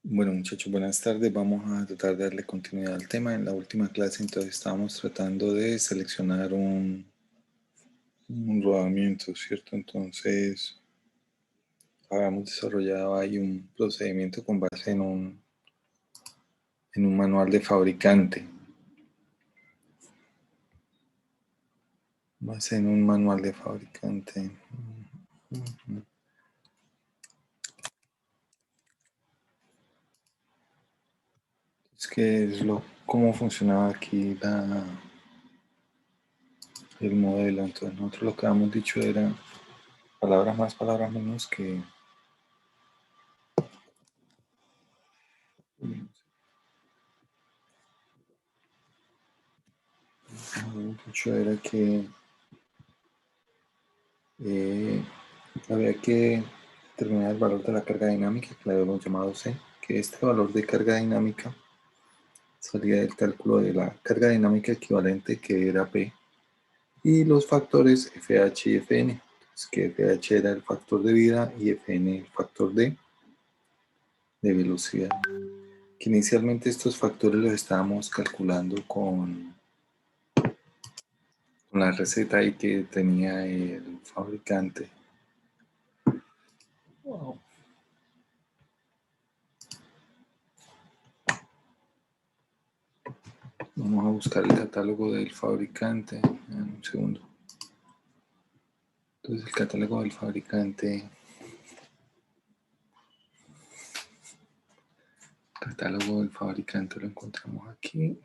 Bueno, muchachos, buenas tardes. Vamos a tratar de darle continuidad al tema. En la última clase entonces estábamos tratando de seleccionar un rodamiento, ¿cierto? Entonces habíamos desarrollado ahí un procedimiento con base en un manual de fabricante. Base en un manual de fabricante. Es que es cómo funcionaba aquí el modelo. Entonces nosotros lo que habíamos dicho era palabras más, palabras menos que... Lo que habíamos dicho era que había que determinar el valor de la carga dinámica, que la habíamos llamado C, que este valor de carga dinámica salía del cálculo de la carga dinámica equivalente, que era P, y los factores FH y FN. Entonces, que FH era el factor de vida y FN el factor de velocidad. Que inicialmente estos factores los estábamos calculando con la receta ahí que tenía el fabricante. Wow. Vamos a buscar el catálogo del fabricante. Un segundo. Entonces el catálogo del fabricante. Catálogo del fabricante lo encontramos aquí.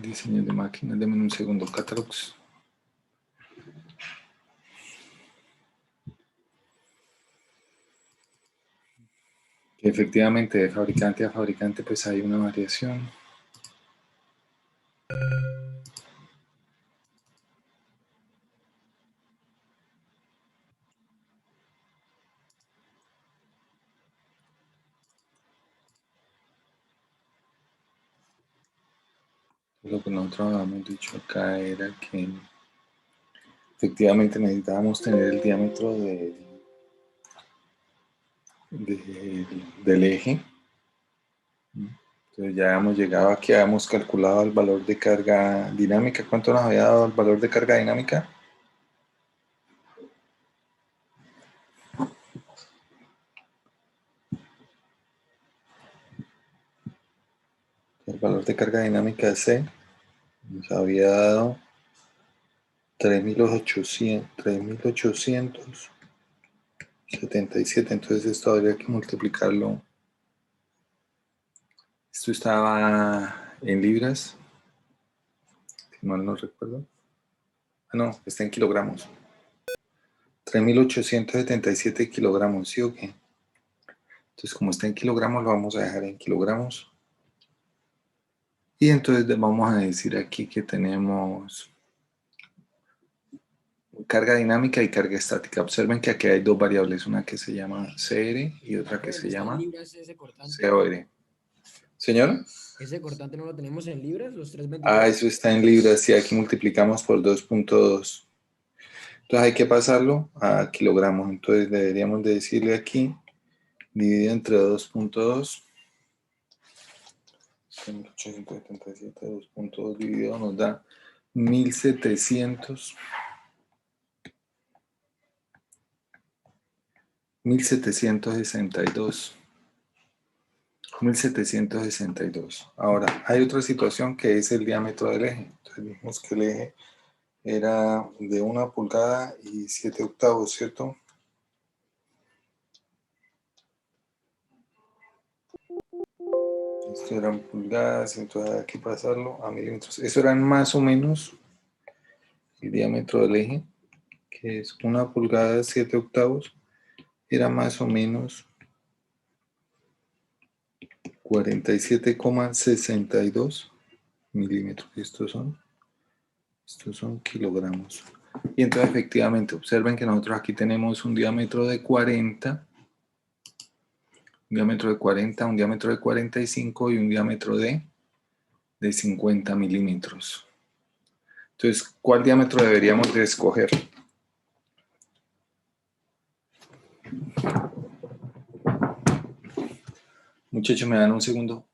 Diseño de máquinas. Deme un segundo. Catálogos. Efectivamente, de fabricante a fabricante pues hay una variación. Lo que nosotros habíamos dicho acá era que efectivamente necesitábamos tener el diámetro del eje. Entonces ya hemos llegado aquí, habíamos calculado el valor de carga dinámica. ¿Cuánto nos había dado el valor de carga dinámica? El valor de carga dinámica de C nos había dado 3.877. Entonces esto habría que multiplicarlo. Esto estaba en libras, si mal no recuerdo. Ah, no, está en kilogramos. 3.877 kilogramos, ¿sí o qué? Entonces, como está en kilogramos, lo vamos a dejar en kilogramos. Y entonces vamos a decir aquí que tenemos carga dinámica y carga estática. Observen que aquí hay dos variables, una que se llama CR y otra que se llama COR. ¿Señor? Ese cortante no lo tenemos en libras, los 322. Ah, eso está en libras y aquí multiplicamos por 2.2. Entonces hay que pasarlo a kilogramos. Entonces deberíamos de decirle aquí, dividido entre 2.2. 1877, 2.2 dividido nos da 1700. 1762. 1762. Ahora, hay otra situación que es el diámetro del eje. Entonces dijimos que el eje era de 1 pulgada y 7 octavos, ¿cierto? Esto eran pulgadas, entonces hay que pasarlo a milímetros. Eso eran más o menos el diámetro del eje, que es 1 pulgada 7 octavos, era más o menos 47,62 milímetros. Estos son kilogramos. Y entonces efectivamente observen que nosotros aquí tenemos un diámetro de 40, un diámetro de 40, un diámetro de 45 y un diámetro de 50 milímetros. Entonces, ¿cuál diámetro deberíamos de escoger? Muchachos, me dan un segundo.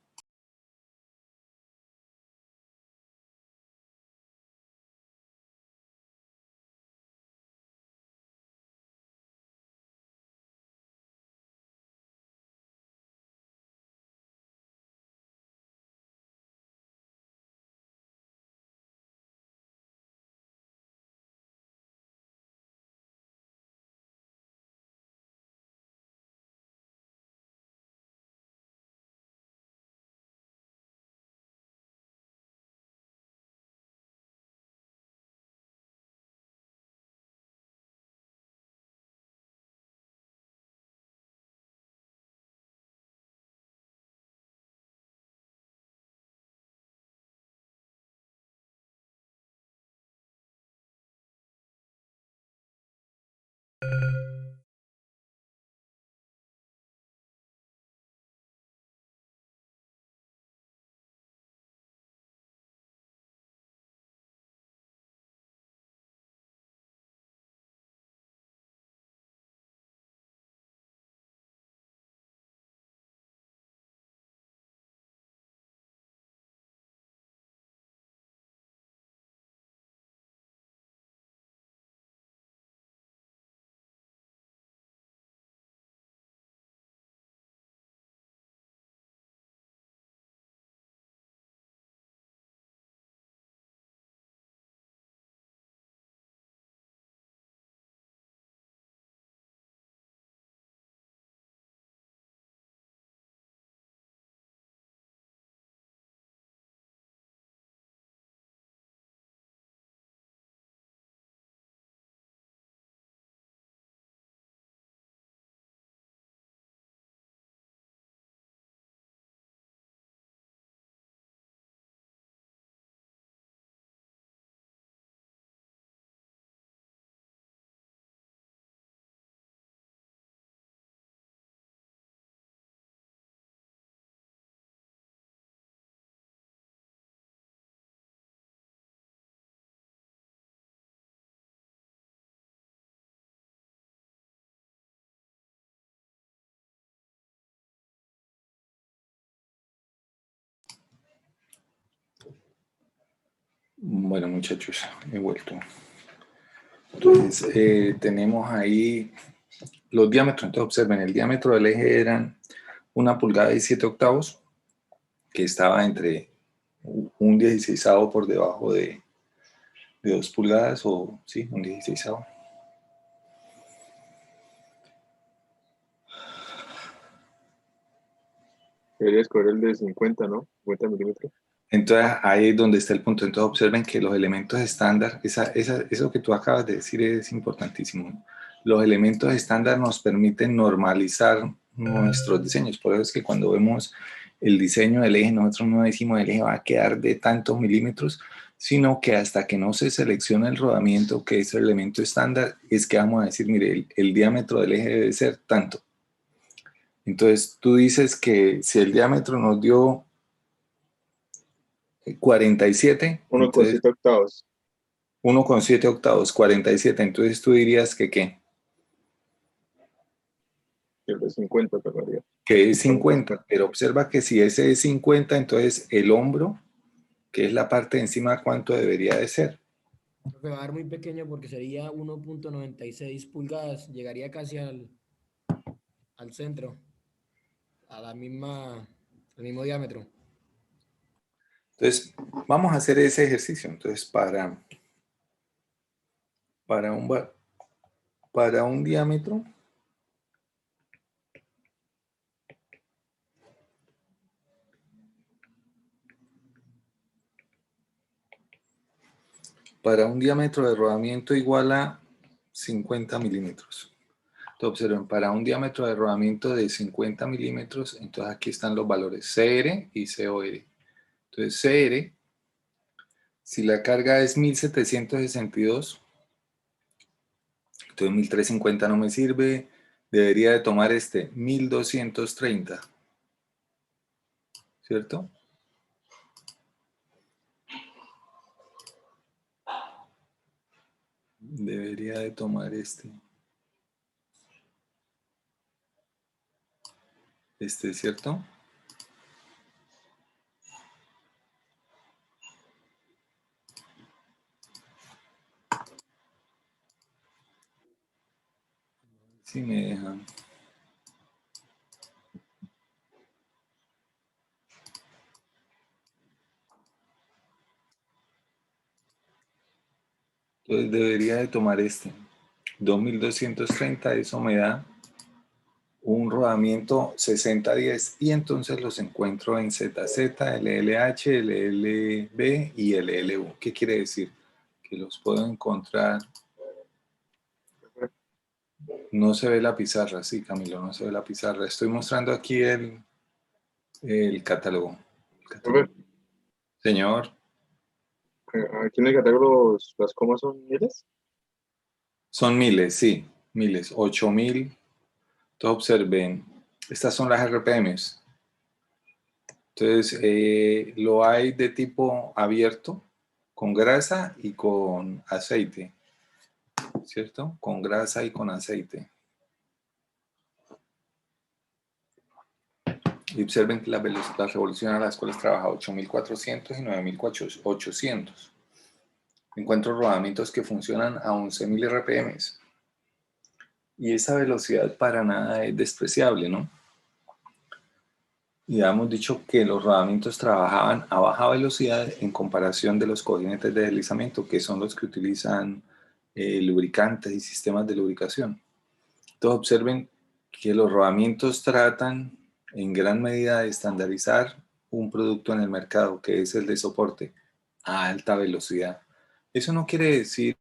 Bueno, muchachos, he vuelto. Entonces, tenemos ahí los diámetros. Entonces, observen, el diámetro del eje eran 1,17 pulgadas, que estaba entre un 16avo por debajo de 2 pulgadas, o sí, un 16avo. Debería escoger el de 50, ¿no? 50 milímetros. Entonces, ahí es donde está el punto. Entonces, observen que los elementos estándar, eso que tú acabas de decir es importantísimo. Los elementos estándar nos permiten normalizar nuestros diseños. Por eso es que cuando vemos el diseño del eje, nosotros no decimos el eje va a quedar de tantos milímetros, sino que hasta que no se selecciona el rodamiento, que es el elemento estándar, es que vamos a decir, mire, el diámetro del eje debe ser tanto. Entonces, tú dices que si el diámetro nos dio 47, 1,7 octavos. 1,7 octavos, 47. Entonces tú dirías que ¿qué? El de 50 tocaría. Que es 50, pero observa que si ese es 50, entonces el hombro, que es la parte de encima, ¿cuánto debería de ser? Creo que va a dar muy pequeño porque sería 1,96 pulgadas. Llegaría casi al centro, al mismo diámetro. Entonces, vamos a hacer ese ejercicio. Entonces, para un, para un diámetro, de rodamiento igual a 50 milímetros. Entonces, observen, para un diámetro de rodamiento de 50 milímetros, entonces aquí están los valores CR y COR. Entonces, CR, si la carga es 1762, Entonces 1350 no me sirve. Debería de tomar este 1230. ¿Cierto? Debería de tomar este. ¿Cierto? Si me dejan. Entonces debería de tomar este. 2230, eso me da un rodamiento 60-10 y entonces los encuentro en ZZ, LLH, LLB y LLU. ¿Qué quiere decir? Que los puedo encontrar. No se ve la pizarra, sí, Camilo, no se ve la pizarra. Estoy mostrando aquí el catálogo. Señor. Aquí en el catálogo las comas son miles. Son miles, sí, miles, 8000. Entonces observen, estas son las RPMs. Entonces, lo hay de tipo abierto, con grasa y con aceite, ¿cierto? Con grasa y con aceite. Y observen que la revolución a las cuales trabaja 8400 y 9800. Encuentro rodamientos que funcionan a 11000 RPMs. Y esa velocidad para nada es despreciable, ¿no? Y hemos dicho que los rodamientos trabajaban a baja velocidad en comparación de los cojinetes de deslizamiento, que son los que utilizan lubricantes y sistemas de lubricación. Entonces observen que los rodamientos tratan en gran medida de estandarizar un producto en el mercado, que es el de soporte a alta velocidad. Eso no quiere decir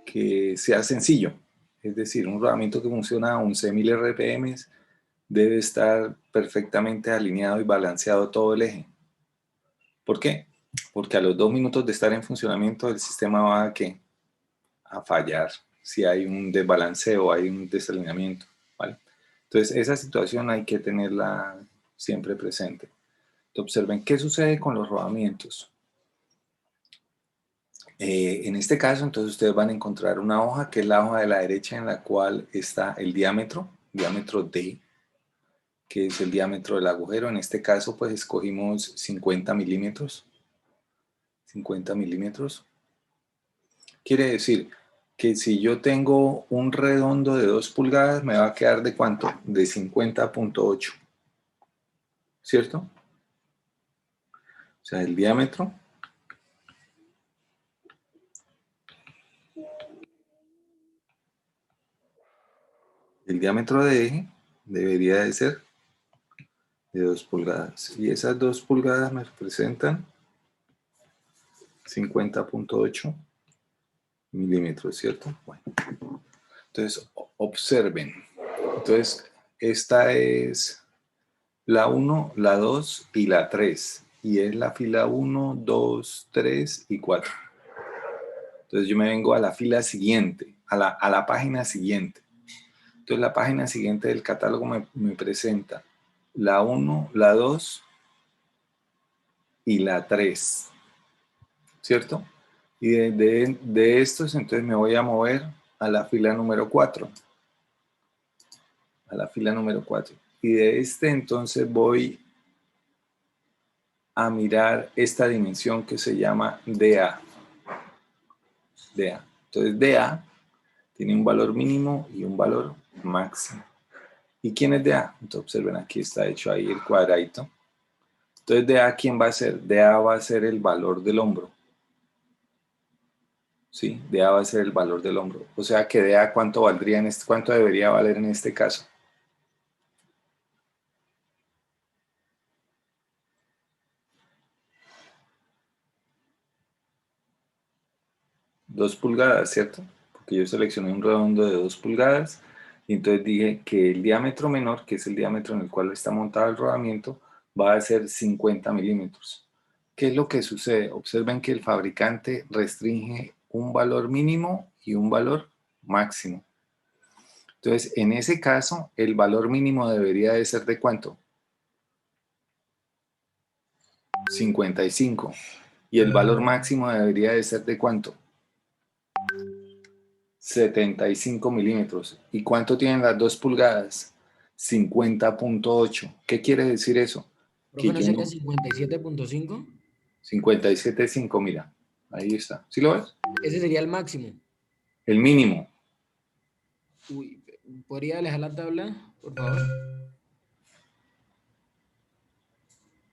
que sea sencillo. Es decir, un rodamiento que funciona a 11.000 RPM debe estar perfectamente alineado y balanceado todo el eje. ¿Por qué? Porque a los 2 minutos de estar en funcionamiento el sistema va a fallar si hay un desbalanceo, hay un desalineamiento, ¿vale? Entonces esa situación hay que tenerla siempre presente. Entonces, observen qué sucede con los rodamientos. En este caso, entonces ustedes van a encontrar una hoja que es la hoja de la derecha en la cual está el diámetro D, que es el diámetro del agujero. En este caso, pues escogimos 50 milímetros. 50 milímetros. Quiere decir que si yo tengo un redondo de 2 pulgadas, me va a quedar ¿de cuánto? De 50.8. ¿Cierto? O sea, el diámetro. El diámetro de eje debería de ser de 2 pulgadas. Y esas 2 pulgadas me representan 50.8 milímetros, ¿cierto? Bueno. Entonces, observen. Entonces, esta es la 1, la 2 y la 3. Y es la fila 1, 2, 3 y 4. Entonces, yo me vengo a la fila siguiente, a la página siguiente. Entonces, la página siguiente del catálogo me presenta la 1, la 2 y la 3. ¿Cierto? Y de estos, entonces me voy a mover a la fila número 4. A la fila número 4. Y de este, entonces, voy a mirar esta dimensión que se llama DA. DA. Entonces, DA tiene un valor mínimo y un valor máximo. ¿Y quién es DA? Entonces, observen, aquí está hecho ahí el cuadradito. Entonces, DA, ¿quién va a ser? DA va a ser el valor del hombro. ¿Sí? DA va a ser el valor del hombro. O sea que DA, ¿cuánto valdría cuánto debería valer en este caso? 2 pulgadas, ¿cierto? Porque yo seleccioné un redondo de 2 pulgadas y entonces dije que el diámetro menor, que es el diámetro en el cual está montado el rodamiento, va a ser 50 milímetros. ¿Qué es lo que sucede? Observen que el fabricante restringe un valor mínimo y un valor máximo. Entonces, en ese caso, el valor mínimo debería de ser ¿de cuánto? 55. Y el valor máximo debería de ser ¿de cuánto? 75 milímetros. ¿Y cuánto tienen las 2 pulgadas? 50.8. ¿Qué quiere decir eso? Profe, Que ¿no yo sería no... 57.5? 57.5, mira. Ahí está. ¿Sí lo ves? Ese sería el máximo. El mínimo. Uy, ¿podría alejar la tabla, por favor?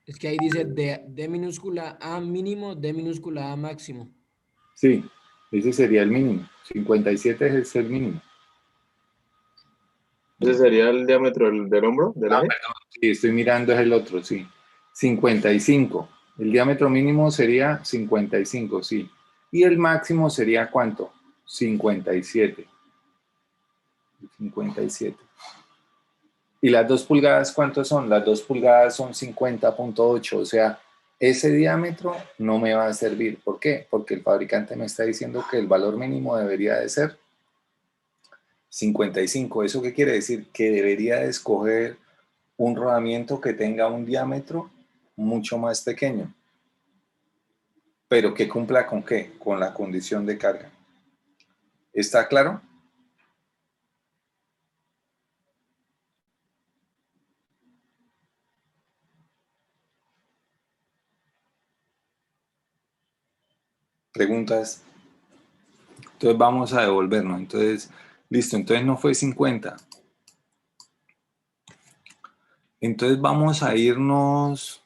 Es que ahí dice D minúscula A mínimo, D minúscula A máximo. Sí, ese sería el mínimo. 57 es el mínimo. ¿Ese sería el diámetro del hombro, del eje? Sí, estoy mirando es el otro, sí. 55. El diámetro mínimo sería 55, sí. Y el máximo sería ¿cuánto? 57. 57. ¿Y las 2 pulgadas cuántos son? Las 2 pulgadas son 50.8, o sea, ese diámetro no me va a servir. ¿Por qué? Porque el fabricante me está diciendo que el valor mínimo debería de ser 55. ¿Eso qué quiere decir? Que debería de escoger un rodamiento que tenga un diámetro mucho más pequeño, pero que cumpla con ¿qué? Con la condición de carga. ¿Está claro? Preguntas. Entonces vamos a devolvernos. Entonces, listo. Entonces no fue 50. Entonces vamos a irnos.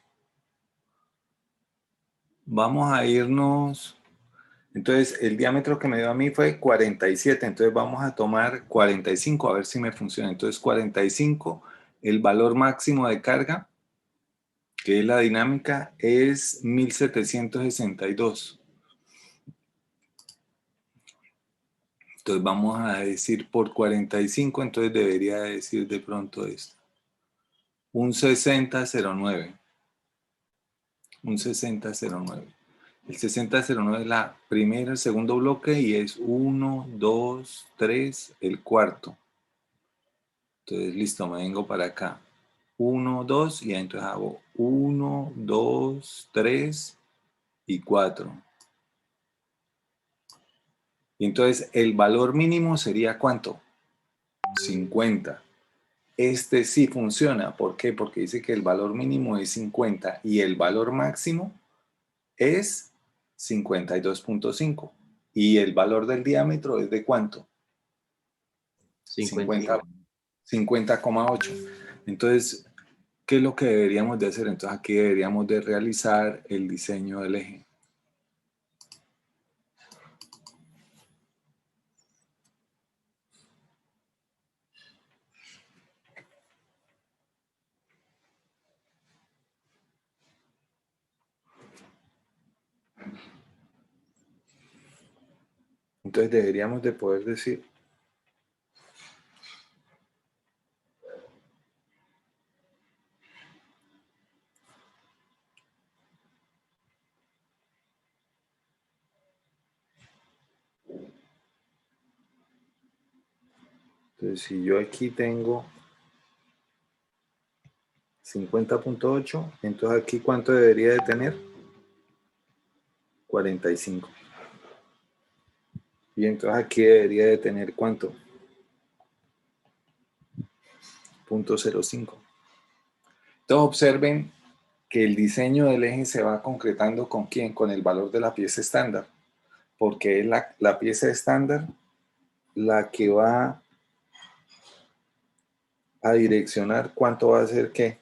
Entonces el diámetro que me dio a mí fue 47. Entonces vamos a tomar 45 a ver si me funciona. Entonces 45, el valor máximo de carga, que es la dinámica, es 1762. Entonces vamos a decir por 45, entonces debería decir de pronto esto. Un 6009. Un 6009. El 6009 es la primera, el segundo bloque y es 1, 2, 3, el cuarto. Entonces, listo, me vengo para acá. 1, 2 y entonces hago 1, 2, 3 y 4. Y entonces el valor mínimo sería ¿cuánto? 50. Este sí funciona. ¿Por qué? Porque dice que el valor mínimo es 50 y el valor máximo es 52.5. Y el valor del diámetro es ¿de cuánto? 50,8. Entonces, ¿qué es lo que deberíamos de hacer? Entonces aquí deberíamos de realizar el diseño del eje. Entonces deberíamos de poder decir, entonces si yo aquí tengo 50.8, entonces aquí ¿cuánto debería de tener? 45. Y entonces aquí debería de tener ¿cuánto? 0.05. Entonces observen que el diseño del eje se va concretando ¿con quién? Con el valor de la pieza estándar. Porque es la pieza estándar la que va a direccionar cuánto va a ser ¿qué?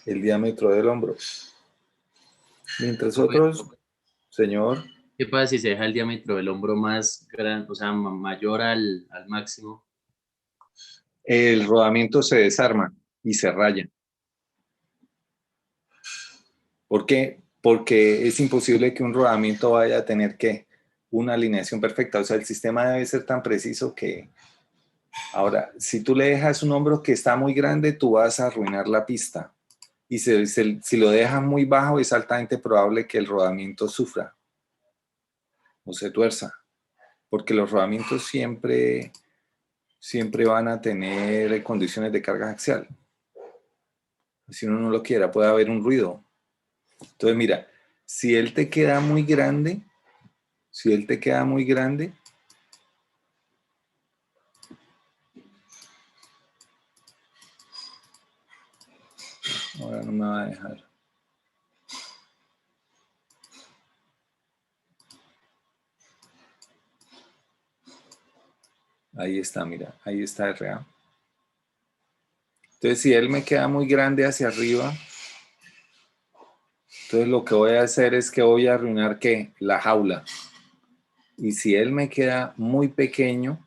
El diámetro del hombro. Mientras otros, señor, ¿Qué pasa si se deja el diámetro del hombro más grande, o sea, mayor al máximo? el rodamiento se desarma y se raya. ¿Por qué? Porque es imposible que un rodamiento vaya a tener que una alineación perfecta. O sea, el sistema debe ser tan preciso que... Ahora, si tú le dejas un hombro que está muy grande, tú vas a arruinar la pista. Y si lo dejas muy bajo, es altamente probable que el rodamiento sufra o se tuerza. porque los rodamientos siempre van a tener condiciones de carga axial. Si uno no lo quiera, puede haber un ruido. Entonces, mira, si él te queda muy grande, ahora no me va a dejar. Ahí está, mira, ahí está RA. Entonces, si él me queda muy grande hacia arriba, entonces lo que voy a hacer es que voy a arruinar, ¿qué? La jaula. Y si él me queda muy pequeño,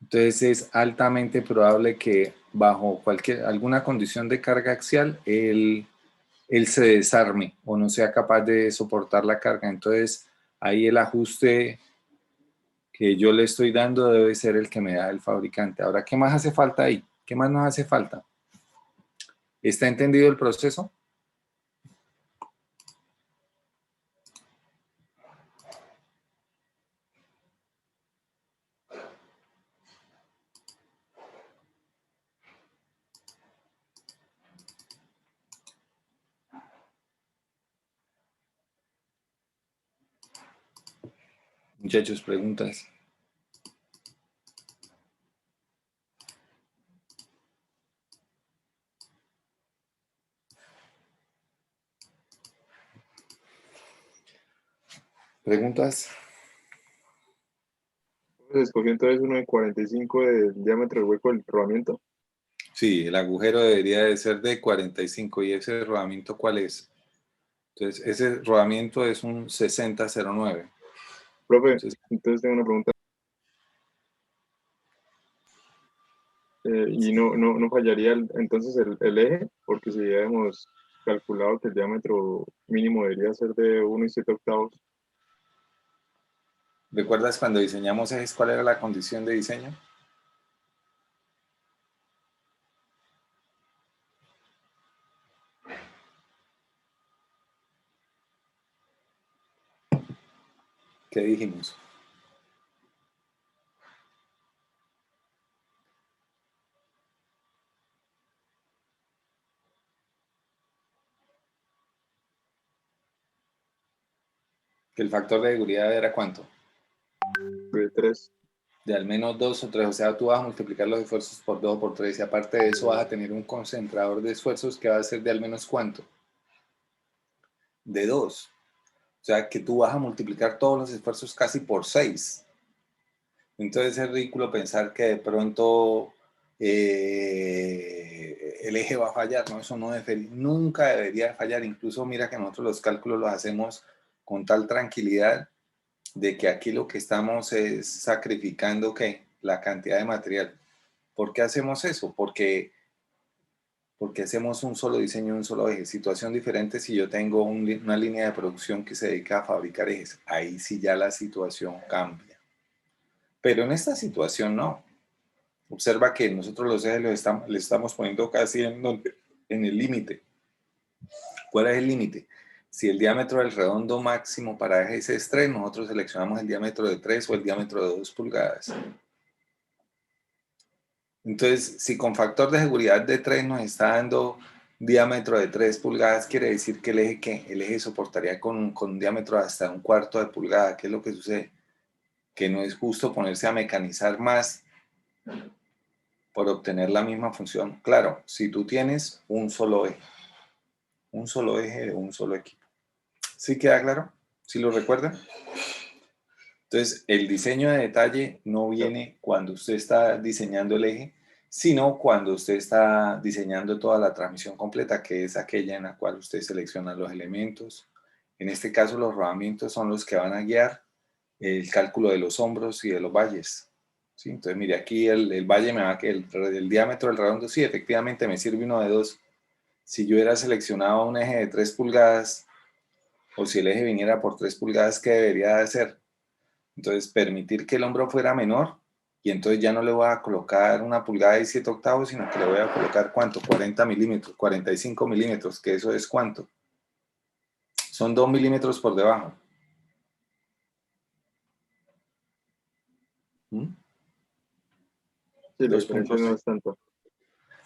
entonces es altamente probable que bajo alguna condición de carga axial, él se desarme o no sea capaz de soportar la carga. Entonces, ahí el ajuste que yo le estoy dando debe ser el que me da el fabricante. Ahora, ¿qué más hace falta ahí? ¿Qué más nos hace falta? ¿Está entendido el proceso? Muchachos, preguntas. ¿Preguntas? Escogió entonces uno de 45 de diámetro del hueco del rodamiento. Sí, el agujero debería de ser de 45. ¿Y ese rodamiento cuál es? Entonces, ese rodamiento es un 6009. Profe, Entonces, entonces tengo una pregunta. Y no fallaría entonces el eje, porque si ya hemos calculado que el diámetro mínimo debería ser de 1,7/8. ¿recuerdas cuando diseñamos ejes cuál era la condición de diseño? ¿Qué dijimos? Que el factor de seguridad era ¿cuánto? De 3. De al menos 2 o 3. O sea, tú vas a multiplicar los esfuerzos por 2 o por 3. Y aparte de eso vas a tener un concentrador de esfuerzos que va a ser de al menos ¿cuánto? De 2. O sea, que tú vas a multiplicar todos los esfuerzos casi por 6. Entonces es ridículo pensar que de pronto el eje va a fallar, ¿no? Eso nunca debería fallar. Incluso mira que nosotros los cálculos los hacemos con tal tranquilidad de que aquí lo que estamos es sacrificando ¿qué? La cantidad de material. ¿Por qué hacemos eso? Porque hacemos un solo diseño, un solo eje. Situación diferente si yo tengo una línea de producción que se dedica a fabricar ejes. Ahí sí ya la situación cambia. Pero en esta situación no. Observa que nosotros los ejes le estamos poniendo casi en el límite. ¿Cuál es el límite? Si el diámetro del redondo máximo para ejes es 3, nosotros seleccionamos el diámetro de 3 o el diámetro de 2 pulgadas. Entonces, si con factor de seguridad de 3 nos está dando diámetro de 3 pulgadas, quiere decir que el eje soportaría con un diámetro hasta 1/4 de pulgada. ¿Qué es lo que sucede? Que no es justo ponerse a mecanizar más por obtener la misma función. Claro, si tú tienes un solo eje de un solo equipo. ¿Sí queda claro? ¿Sí lo recuerdan? Entonces, el diseño de detalle no viene cuando usted está diseñando el eje, sino cuando usted está diseñando toda la transmisión completa, que es aquella en la cual usted selecciona los elementos. En este caso, los rodamientos son los que van a guiar el cálculo de los hombros y de los valles. ¿Sí? Entonces, mire, aquí el valle me va a quedar, el diámetro del redondo, sí, efectivamente me sirve uno de 2. Si yo hubiera seleccionado un eje de 3 pulgadas, o si el eje viniera por 3 pulgadas, ¿qué debería de hacer? Entonces, permitir que el hombro fuera menor, y entonces ya no le voy a colocar 1,7/8, sino que le voy a colocar, ¿cuánto? 40 milímetros, 45 milímetros, que eso es ¿cuánto? Son 2 milímetros por debajo. ¿Mm? Sí, la 2 diferencia puntos. no es tanto.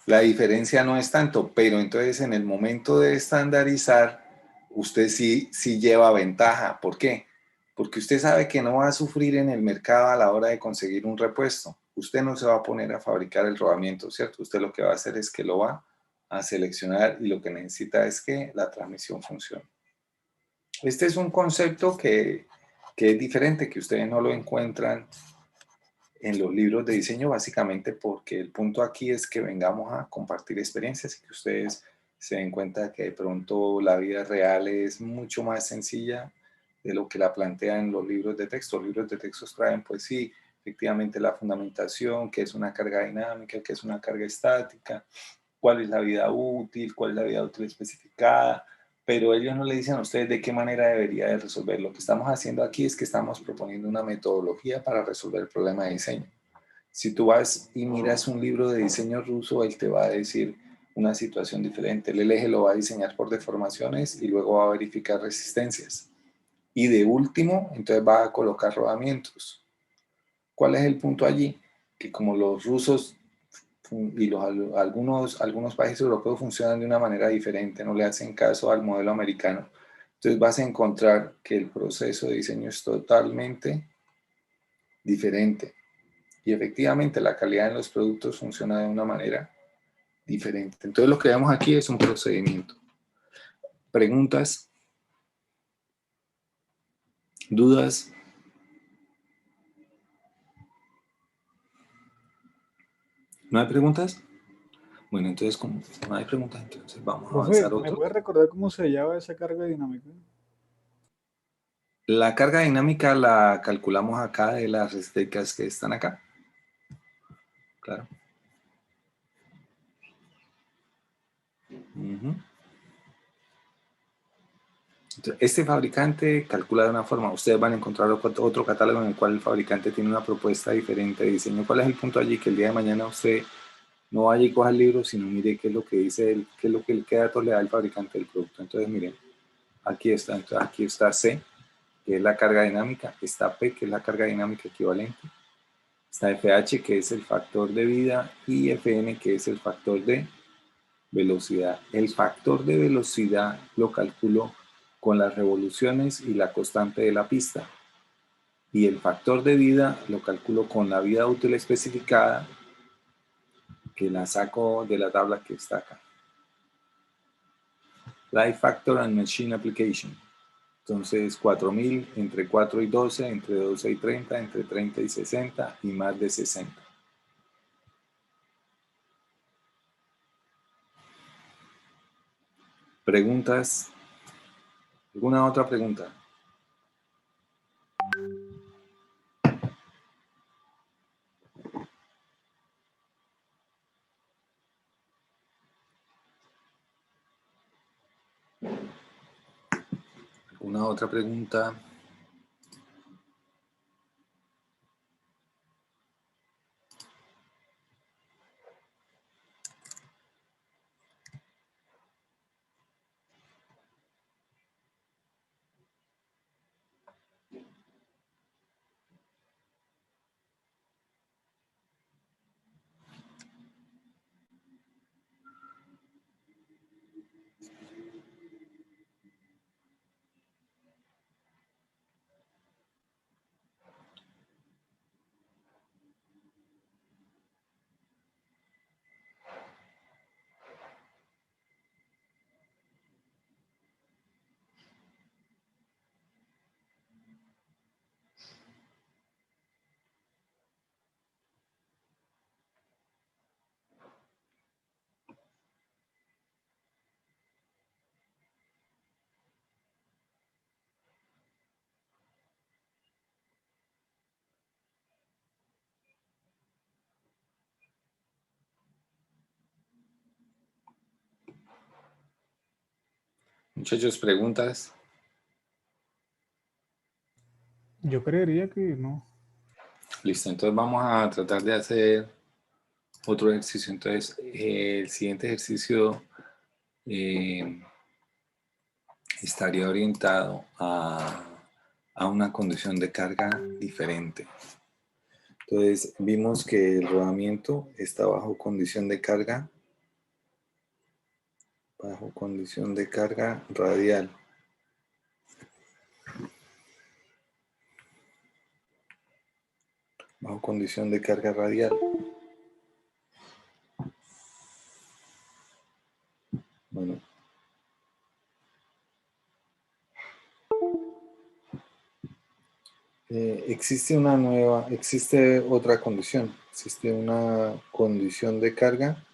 La diferencia no es tanto, pero entonces en el momento de estandarizar, usted sí lleva ventaja. ¿Por qué? Porque usted sabe que no va a sufrir en el mercado a la hora de conseguir un repuesto. Usted no se va a poner a fabricar el rodamiento, ¿cierto? Usted lo que va a hacer es que lo va a seleccionar y lo que necesita es que la transmisión funcione. Este es un concepto que es diferente, que ustedes no lo encuentran en los libros de diseño, básicamente porque el punto aquí es que vengamos a compartir experiencias y que ustedes se den cuenta que de pronto la vida real es mucho más sencilla de lo que la plantean los libros de texto. Los libros de texto traen, pues sí, efectivamente la fundamentación, qué es una carga dinámica, qué es una carga estática, cuál es la vida útil, cuál es la vida útil especificada, pero ellos no le dicen a ustedes de qué manera debería de resolver. Lo que estamos haciendo aquí es que estamos proponiendo una metodología para resolver el problema de diseño. Si tú vas y miras un libro de diseño ruso, él te va a decir una situación diferente. El eje lo va a diseñar por deformaciones y luego va a verificar resistencias. Y de último, entonces va a colocar rodamientos. ¿Cuál es el punto allí? Que como los rusos y algunos países europeos funcionan de una manera diferente, no le hacen caso al modelo americano. Entonces vas a encontrar que el proceso de diseño es totalmente diferente. Y efectivamente la calidad de los productos funciona de una manera diferente. Entonces lo que vemos aquí es un procedimiento. ¿Preguntas? ¿Dudas? ¿No hay preguntas? Bueno, entonces como no hay preguntas, entonces vamos a Profe, avanzar ¿me otro. puede recordar cómo se llama esa carga dinámica? La carga dinámica la calculamos acá de las resistencias que están acá. Claro. Entonces, este fabricante calcula de una forma. Ustedes van a encontrar otro catálogo en el cual el fabricante tiene una propuesta diferente de diseño. ¿Cuál es el punto allí? Que el día de mañana usted no vaya y coja el libro, sino mire qué es lo que dice, qué es lo que, qué datos le da el fabricante del producto. Entonces, miren, aquí está. Entonces, aquí está C, que es la carga dinámica. Está P, que es la carga dinámica equivalente. Está FH, que es el factor de vida, y FN, que es el factor de velocidad. El factor de velocidad lo calculo con las revoluciones y la constante de la pista. Y el factor de vida lo calculo con la vida útil especificada, que la saco de la tabla que está acá. Life Factor and Machine Application. Entonces, 4000 entre 4 y 12, entre 12 y 30, entre 30 y 60 y más de 60. ¿Preguntas? ¿Alguna otra pregunta? ¿Alguna otra pregunta? Muchachos, preguntas. Yo creería que no. Listo, entonces vamos a tratar de hacer otro ejercicio. Entonces, el siguiente ejercicio estaría orientado a una condición de carga diferente. Entonces vimos que el rodamiento está bajo condición de carga radial. Bajo condición de carga radial. Bueno. Existe otra condición. Existe una condición de carga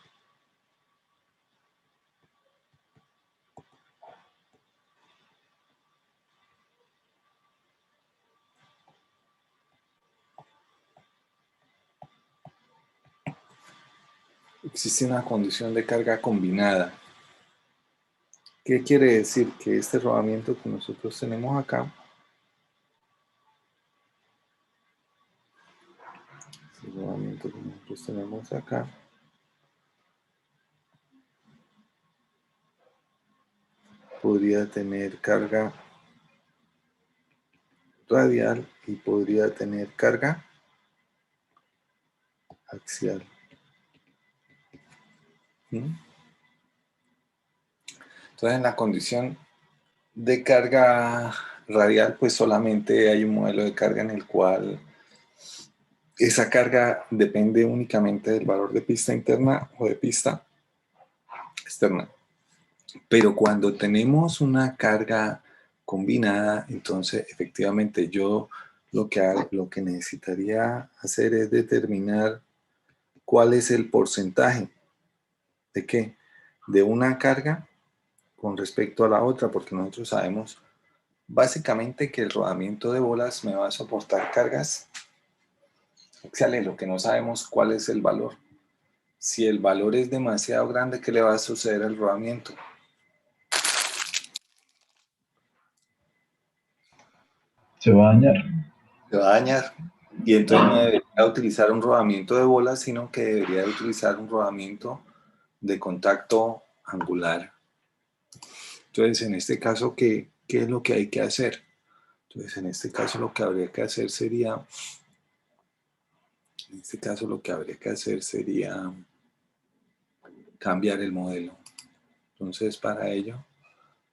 combinada. ¿Qué quiere decir? Que este rodamiento que nosotros tenemos acá, podría tener carga radial y podría tener carga axial. Entonces, en la condición de carga radial, pues solamente hay un modelo de carga en el cual esa carga depende únicamente del valor de pista interna o de pista externa. Pero cuando tenemos una carga combinada, entonces efectivamente yo lo que necesitaría hacer es determinar cuál es el porcentaje de qué, de una carga con respecto a la otra, porque nosotros sabemos básicamente que el rodamiento de bolas me va a soportar cargas axiales, lo que no sabemos cuál es el valor. Si el valor es demasiado grande, ¿qué le va a suceder al rodamiento? Se va a dañar. Se va a dañar. Y entonces no debería utilizar un rodamiento de bolas, sino que debería utilizar un rodamiento de contacto angular. Entonces, en este caso, ¿qué es lo que hay que hacer? Entonces, en este caso lo que habría que hacer sería cambiar el modelo. Entonces, para ello,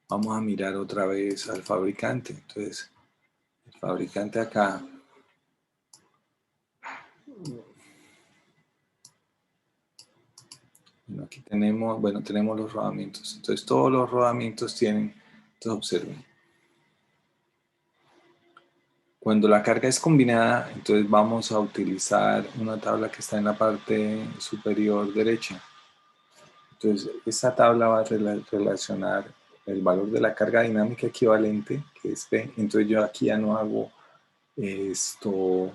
vamos a mirar otra vez al fabricante. Entonces, el fabricante acá. Bueno, aquí tenemos los rodamientos. Entonces, todos los rodamientos tienen, entonces observen. Cuando la carga es combinada, entonces vamos a utilizar una tabla que está en la parte superior derecha. Entonces, esta tabla va a relacionar el valor de la carga dinámica equivalente, que es P. Entonces, yo aquí ya no hago esto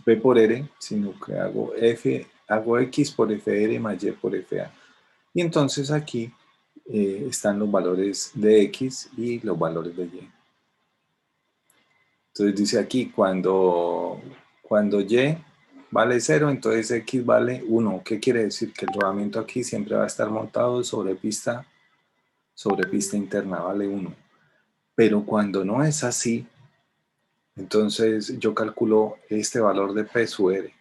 P por R, sino que hago X por FR más Y por FA. Y entonces aquí están los valores de X y los valores de Y. Entonces dice aquí, cuando Y vale 0, entonces X vale 1. ¿Qué quiere decir? Que el rodamiento aquí siempre va a estar montado sobre pista interna, vale 1. Pero cuando no es así, entonces yo calculo este valor de P sub R.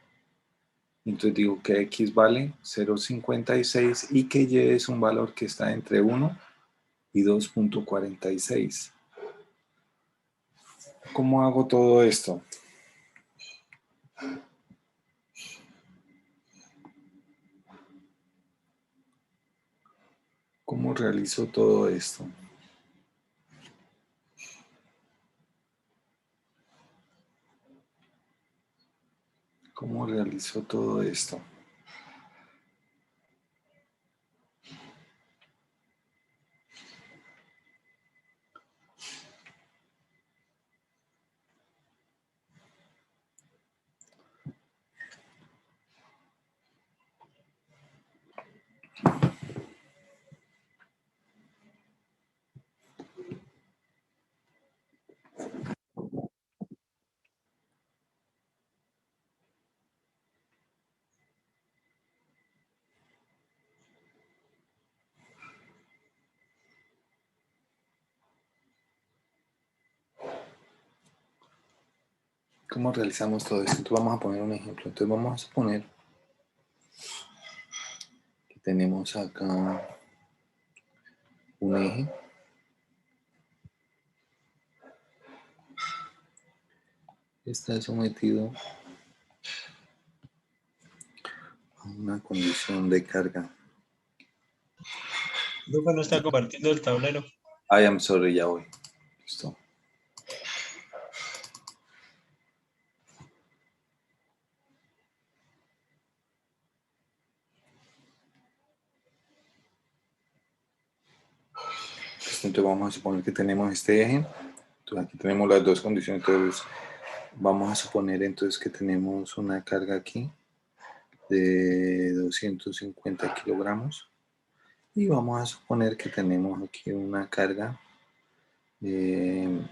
Entonces digo que X vale 0,56 y que Y es un valor que está entre 1 y 2,46. ¿Cómo hago todo esto? ¿Cómo realizo todo esto? ¿Cómo realizo todo esto? ¿Cómo realizamos todo esto? Entonces vamos a poner un ejemplo. Entonces vamos a suponer que tenemos acá un eje. Está sometido a una condición de carga. Luca no está compartiendo el tablero. I am sorry, ya voy. Listo. Entonces vamos a suponer que tenemos este eje. Entonces aquí tenemos las dos condiciones. Entonces vamos a suponer entonces que tenemos una carga aquí de 250 kilogramos. Y vamos a suponer que tenemos aquí una carga de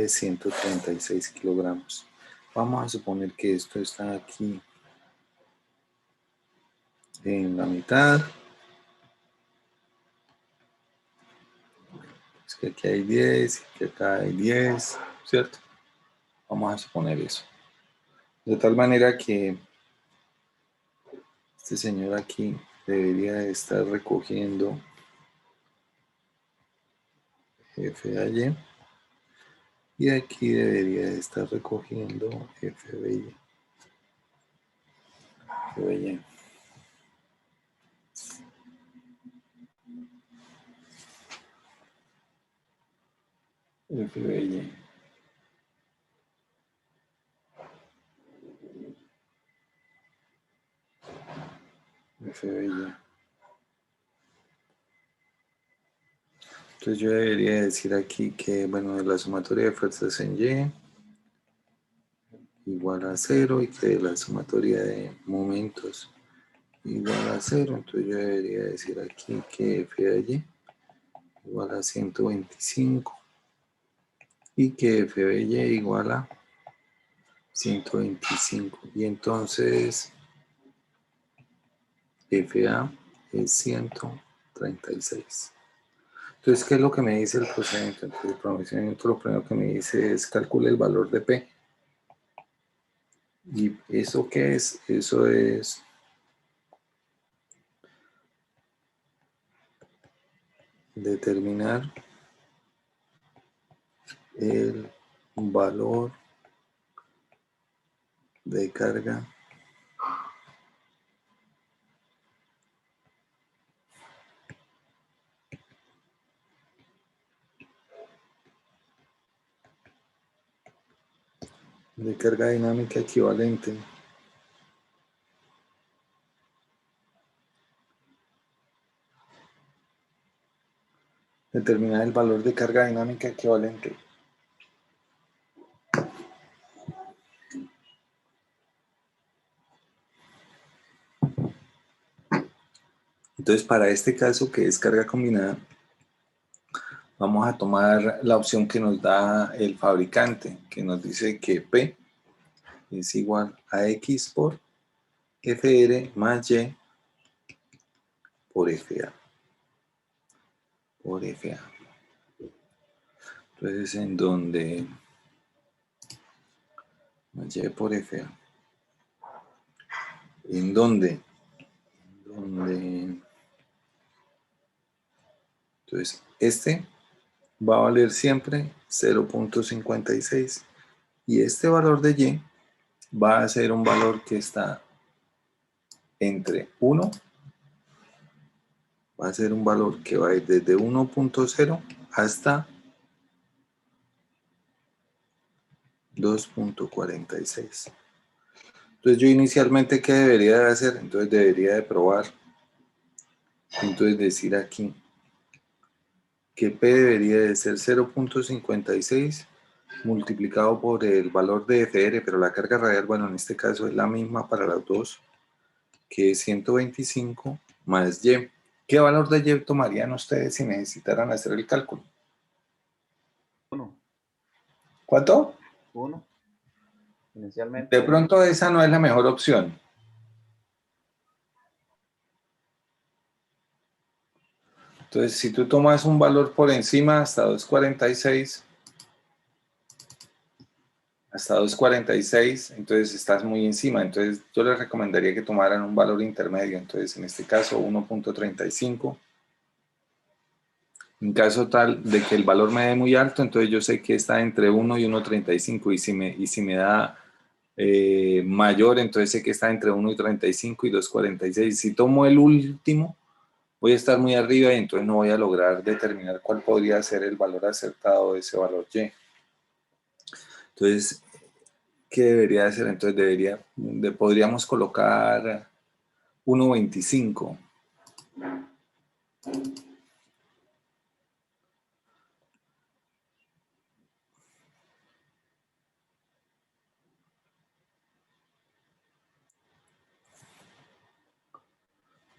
136 kilogramos. Vamos a suponer que esto está aquí en la mitad. Es que aquí hay 10 y que acá hay 10, ¿cierto? Vamos a suponer eso. De tal manera que este señor aquí debería de estar recogiendo F de Y. Y aquí debería de estar recogiendo F de Y. F de Y. F de Y. F de Y. Entonces yo debería decir aquí que, bueno, la sumatoria de fuerzas en Y igual a 0 y que la sumatoria de momentos igual a 0. Entonces yo debería decir aquí que F de Y igual a 125 y que F de Y igual a 125. Y entonces FA es 136. Entonces, ¿qué es lo que me dice el procedimiento? Entonces, el procedimiento lo primero que me dice es calcule el valor de P. ¿Y eso qué es? Eso es determinar el valor de carga dinámica equivalente determinar el valor de carga dinámica equivalente. Entonces, para este caso, que es carga combinada, vamos a tomar la opción que nos da el fabricante, que nos dice que P es igual a X por FR más Y por FA. Por FA. Entonces, en donde más Y por FA. En donde entonces este va a valer siempre 0.56 y este valor de Y va a ser un valor que está entre 1, va a ser un valor que va a ir desde 1.0 hasta 2.46. Entonces yo inicialmente, ¿qué debería de hacer? Entonces debería de probar. Entonces decir aquí que P debería de ser 0.56 multiplicado por el valor de FR, pero la carga radial, bueno, en este caso es la misma para las dos, que es 125 más Y. ¿Qué valor de Y tomarían ustedes si necesitaran hacer el cálculo? 1. ¿Cuánto? 1. Inicialmente. De pronto esa no es la mejor opción. Entonces, si tú tomas un valor por encima hasta 2.46, hasta 2.46, entonces estás muy encima. Entonces yo les recomendaría que tomaran un valor intermedio. Entonces en este caso 1.35. En caso tal de que el valor me dé muy alto, entonces yo sé que está entre 1 y 1.35 y si me da mayor, entonces sé que está entre 1 y 35 y 2.46. Si tomo el último, voy a estar muy arriba y entonces no voy a lograr determinar cuál podría ser el valor acertado de ese valor Y. Entonces, ¿qué debería hacer? Entonces podríamos colocar 1.25.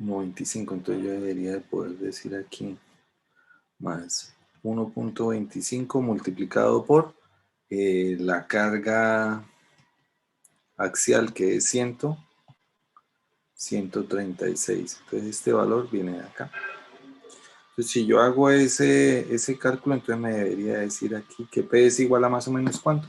Entonces yo debería de poder decir aquí más 1.25 multiplicado por la carga axial, que es 136. Entonces este valor viene de acá. Entonces si yo hago ese cálculo, entonces me debería decir aquí que P es igual a más o menos ¿cuánto?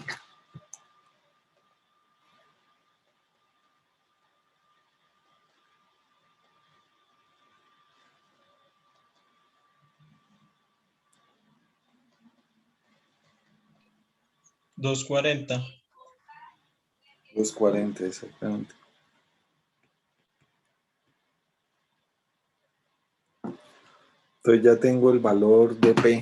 $2.40. 2.40 exactamente. Entonces ya tengo el valor de P.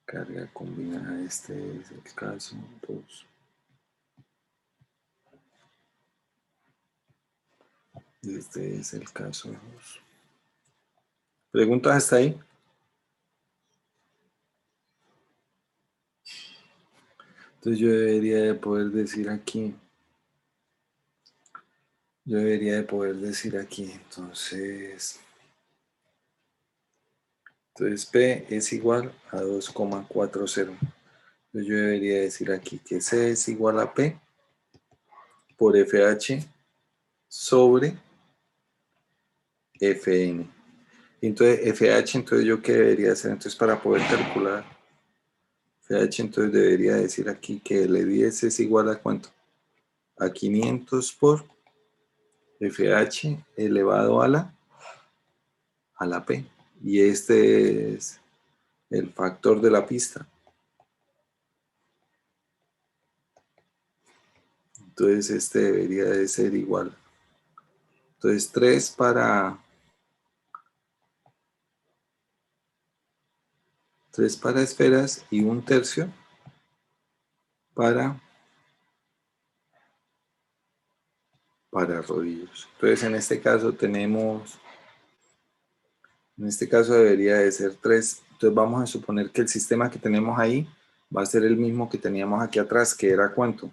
Carga combinada, este es el caso 2. Este es el caso 2. ¿Preguntas hasta ahí? Entonces yo debería de poder decir aquí. Entonces P es igual a 2,40. Entonces yo debería decir aquí que C es igual a P por FH sobre FN. Entonces FH, entonces yo qué debería hacer entonces para poder calcular FH, entonces debería decir aquí que L10 es igual a ¿cuánto? A 500 por FH elevado a la P. Y este es el factor de la pista. Entonces este debería de ser igual. Entonces 3 para esferas y 1/3 para rodillos. Entonces en este caso debería de ser 3. Entonces vamos a suponer que el sistema que tenemos ahí va a ser el mismo que teníamos aquí atrás, que era ¿cuánto?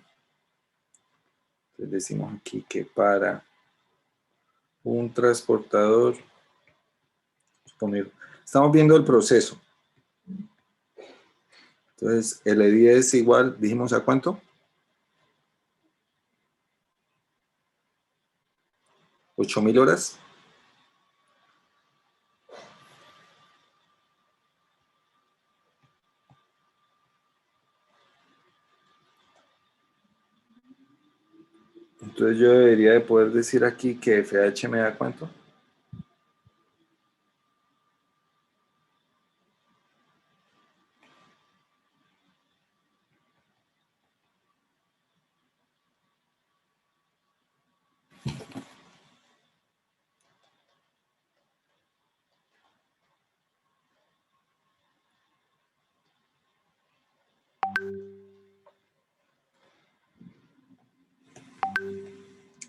Entonces decimos aquí que para un transportador, estamos viendo el proceso. Entonces L10 es igual, dijimos ¿a cuánto? 8.000 horas. Entonces yo debería de poder decir aquí que FH me da ¿cuánto?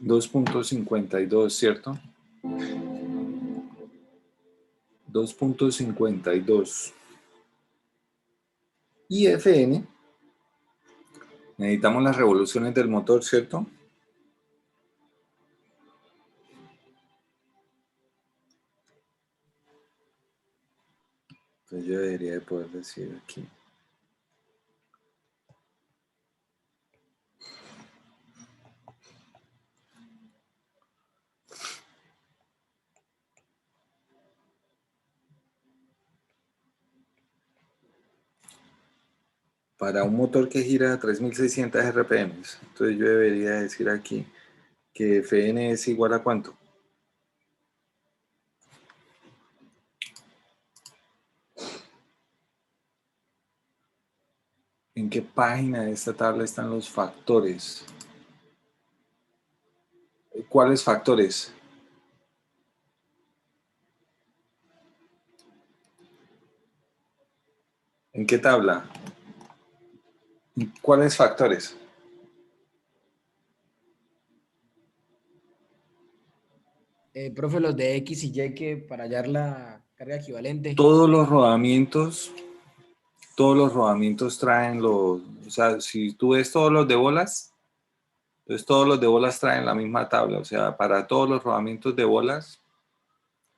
$2.52, ¿cierto? 2.52. Y Fn, necesitamos las revoluciones del motor, ¿cierto? Entonces yo debería de poder decir aquí. para un motor que gira a 3600 RPM. Entonces yo debería decir aquí que Fn es igual a ¿cuánto? ¿En qué página de esta tabla están los factores? ¿Cuáles factores? ¿En qué tabla? ¿Cuáles factores? Profe, los de X y Y que para hallar la carga equivalente. Todos los rodamientos traen los, o sea, si tú ves todos los de bolas, entonces todos los de bolas traen la misma tabla, o sea, para todos los rodamientos de bolas,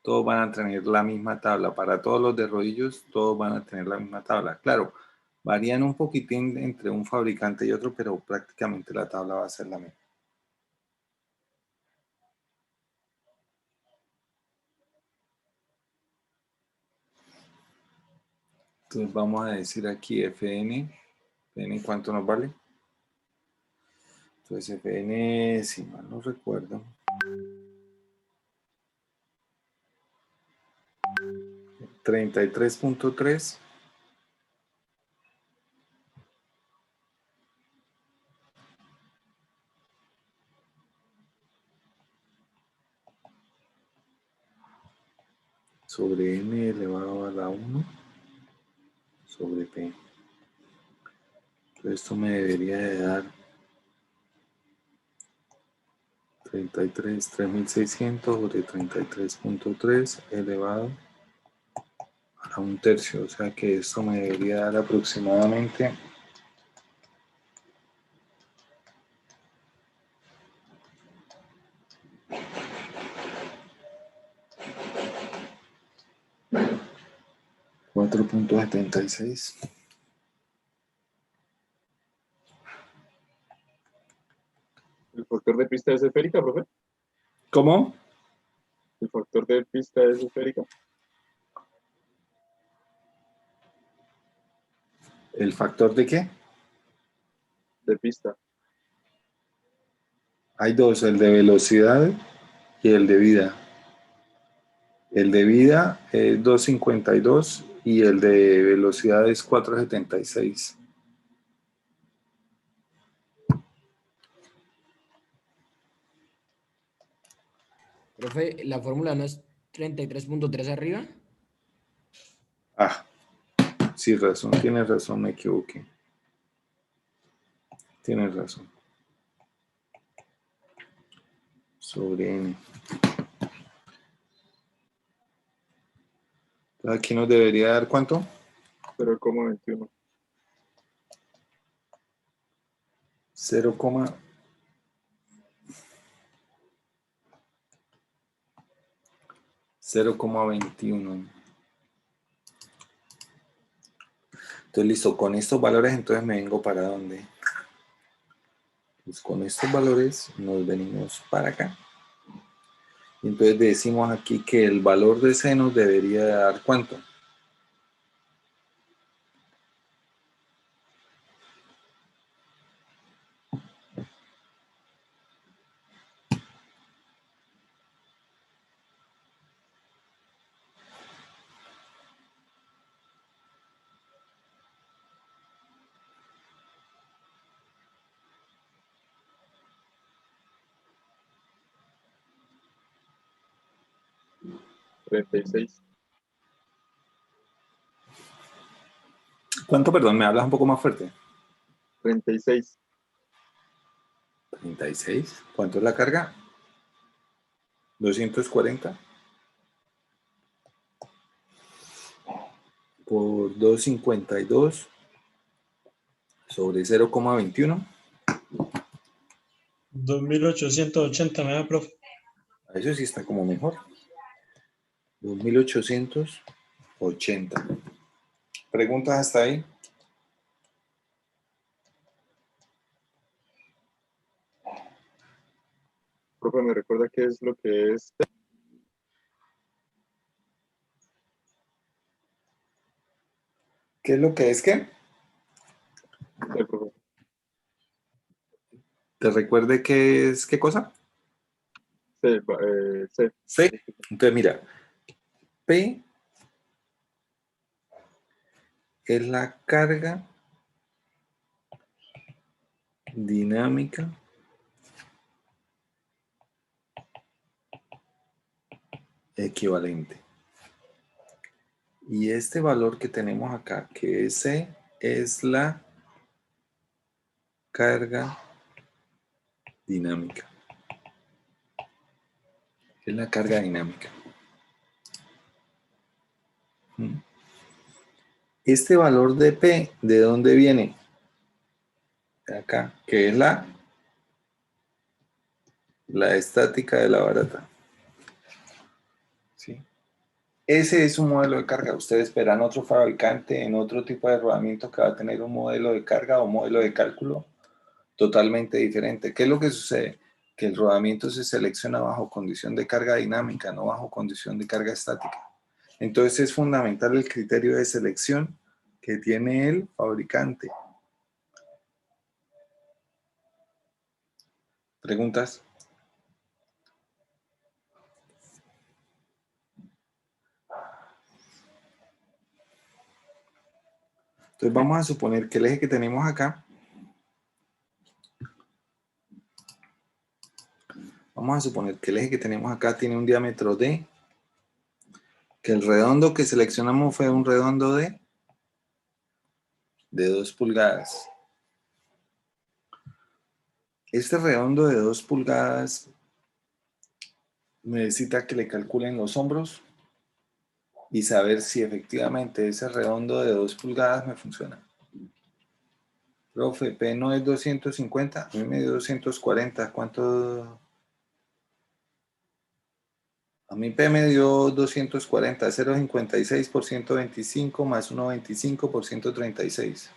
todos van a tener la misma tabla, para todos los de rodillos, todos van a tener la misma tabla. Claro, varían un poquitín entre un fabricante y otro, pero prácticamente la tabla va a ser la misma. Entonces vamos a decir aquí Fn, Fn ¿cuánto nos vale? Entonces Fn, si mal no recuerdo, 33.3 sobre n elevado a la 1 sobre p. Entonces esto me debería de dar 33.600 sobre 33.3 elevado a 1/3. O sea que esto me debería dar aproximadamente 4.76. ¿El factor de pista es esférica, profe? ¿Cómo? ¿El factor de pista es esférica? ¿El factor de qué? De pista. Hay dos, el de velocidad y el de vida. El de vida es 2.52 y el de velocidad es 4.76. Profe, ¿la fórmula no es 33.3 arriba? Ah, sí, razón, tienes razón, me equivoqué. Tienes razón. Sobre n. Entonces aquí nos debería dar ¿cuánto? 0,21. 0, 0,21. Entonces, listo, con estos valores, entonces me vengo para dónde. Pues con estos valores nos venimos para acá. Entonces decimos aquí que el valor de C nos debería dar ¿cuánto? $36. ¿Cuánto, perdón? ¿Me hablas un poco más fuerte? 36. 36. ¿Cuánto es la carga? 240 por 252 sobre 0,21. 2880 me da, profe. Eso sí está como mejor. 2880. ¿Preguntas hasta ahí? Profe, ¿me recuerda qué es lo que es? ¿Qué es lo que es qué? ¿Te recuerde qué es qué cosa? C, C. C. Entonces, mira, P es la carga dinámica equivalente. Y este valor que tenemos acá, que es C, es la carga dinámica. Es la carga dinámica. Este valor de P, ¿de dónde viene? De acá, que es la estática de la barata. ¿Sí? Ese es un modelo de carga. Ustedes esperan otro fabricante en otro tipo de rodamiento que va a tener un modelo de carga o modelo de cálculo totalmente diferente. ¿Qué es lo que sucede? Que el rodamiento se selecciona bajo condición de carga dinámica, no bajo condición de carga estática. Entonces es fundamental el criterio de selección que tiene el fabricante. ¿Preguntas? Entonces vamos a suponer que el eje que tenemos acá, tiene un diámetro D, que el redondo que seleccionamos fue un redondo de 2 pulgadas. Este redondo de 2 pulgadas necesita que le calculen los hombros y saber si efectivamente ese redondo de 2 pulgadas me funciona. Profe, P no es 250, a mí me dio 240, ¿cuánto? A mí P me dio 240, 0,56 por 125 más 1,25 por 136.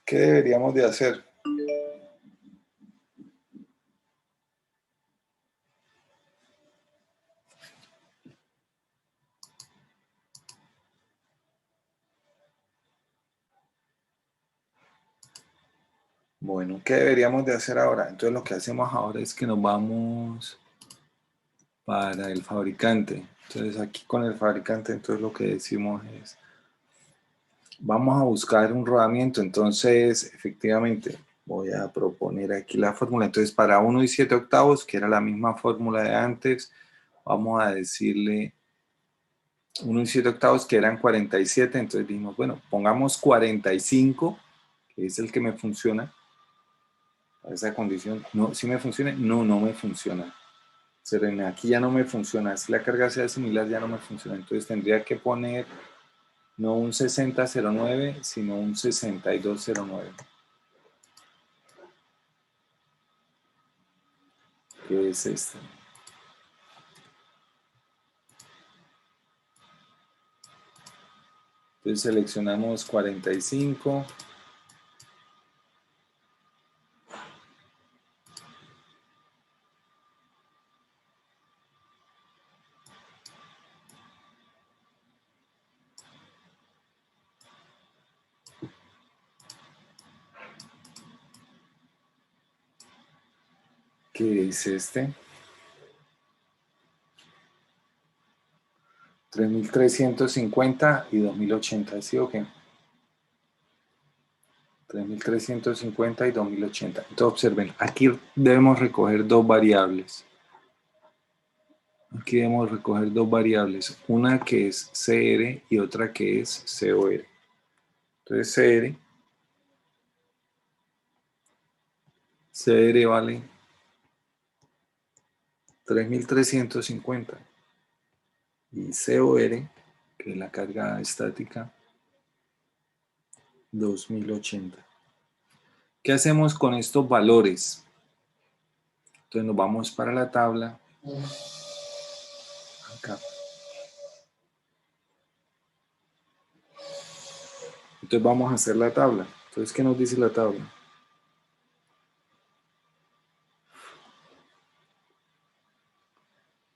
¿Qué deberíamos de hacer? Bueno, ¿qué deberíamos de hacer ahora? Entonces lo que hacemos ahora es que nos vamos para el fabricante. Entonces aquí con el fabricante, entonces lo que decimos es, vamos a buscar un rodamiento. Entonces, efectivamente, voy a proponer aquí la fórmula. Entonces, para 1 y 7 octavos, que era la misma fórmula de antes, vamos a decirle 1 y 7 octavos, que eran 47. Entonces dijimos, bueno, pongamos 45, que es el que me funciona. A esa condición, no, si me funciona, no me funciona. Serena, aquí ya no me funciona. Si la carga sea similar, ya no me funciona. Entonces tendría que poner no un 6009, sino un 6209. Que es este. Entonces seleccionamos 45. Que es este. 3350 y 2080, ¿sí o qué? 3350 y 2080. Entonces observen, aquí debemos recoger dos variables. Aquí debemos recoger dos variables, una que es CR y otra que es COR. Entonces CR vale 3350 y COR, que es la carga estática, 2080. ¿Qué hacemos con estos valores? Entonces nos vamos para la tabla. Acá. Entonces vamos a hacer la tabla. Entonces, ¿qué nos dice la tabla?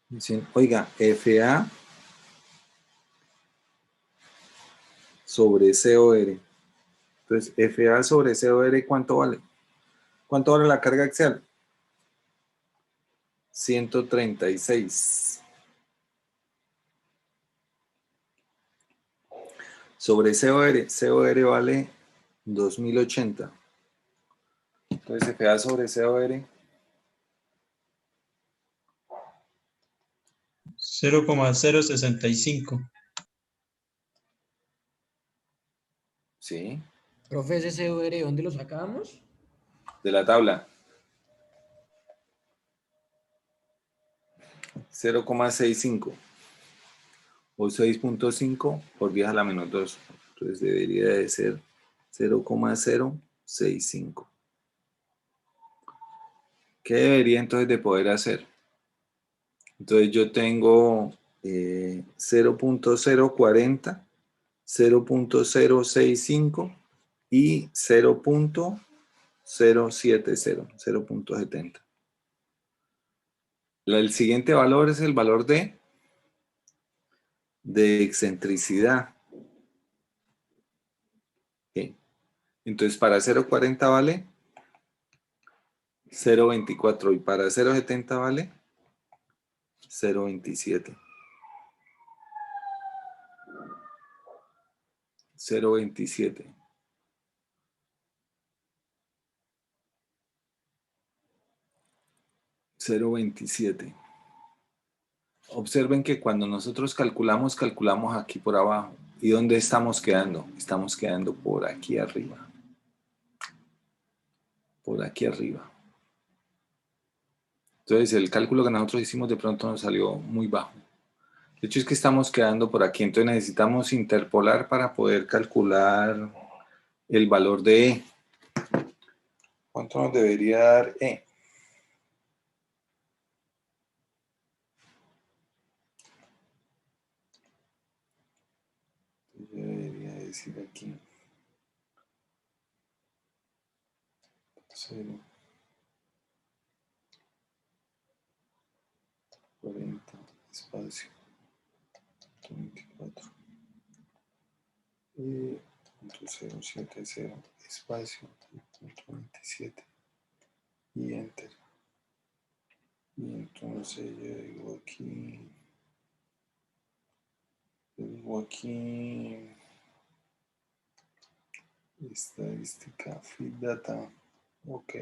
Dicen, oiga, FA sobre COR. Entonces, FA sobre COR, ¿cuánto vale? ¿Cuánto vale la carga axial? 136. Sobre COR vale 2080. Entonces, FA sobre COR, 0,065. ¿sí? Profe, ese COR, ¿dónde lo sacamos? De la tabla. 0,65 o 6.5 por 10 a la menos 2. Entonces debería de ser 0,065. ¿Qué debería entonces de poder hacer? Entonces yo tengo 0.040, 0.065 y 0.070, 0.70. El siguiente valor es el valor de excentricidad. ¿Sí? Entonces para 0.40 vale 0.24 y para 0.70 vale 0.27. 0.27. Observen que cuando nosotros calculamos, calculamos aquí por abajo. ¿Y dónde estamos quedando? Estamos quedando por aquí arriba. Por aquí arriba. Entonces el cálculo que nosotros hicimos de pronto nos salió muy bajo. De hecho es que estamos quedando por aquí. Entonces necesitamos interpolar para poder calcular el valor de E. ¿Cuánto nos debería dar E? Yo debería decir aquí 0, 40, espacio, 24, 070, espacio, 27, y enter. Y entonces yo digo aquí, estadística, feed data, ok.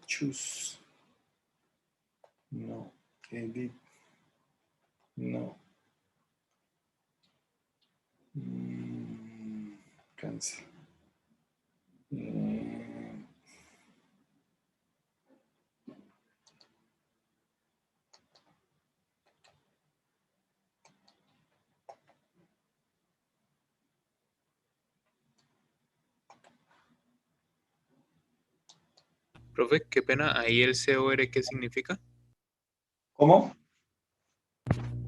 Choose, no, edit, no, cancel. Profe, qué pena, ahí el COR, ¿qué significa? ¿Cómo?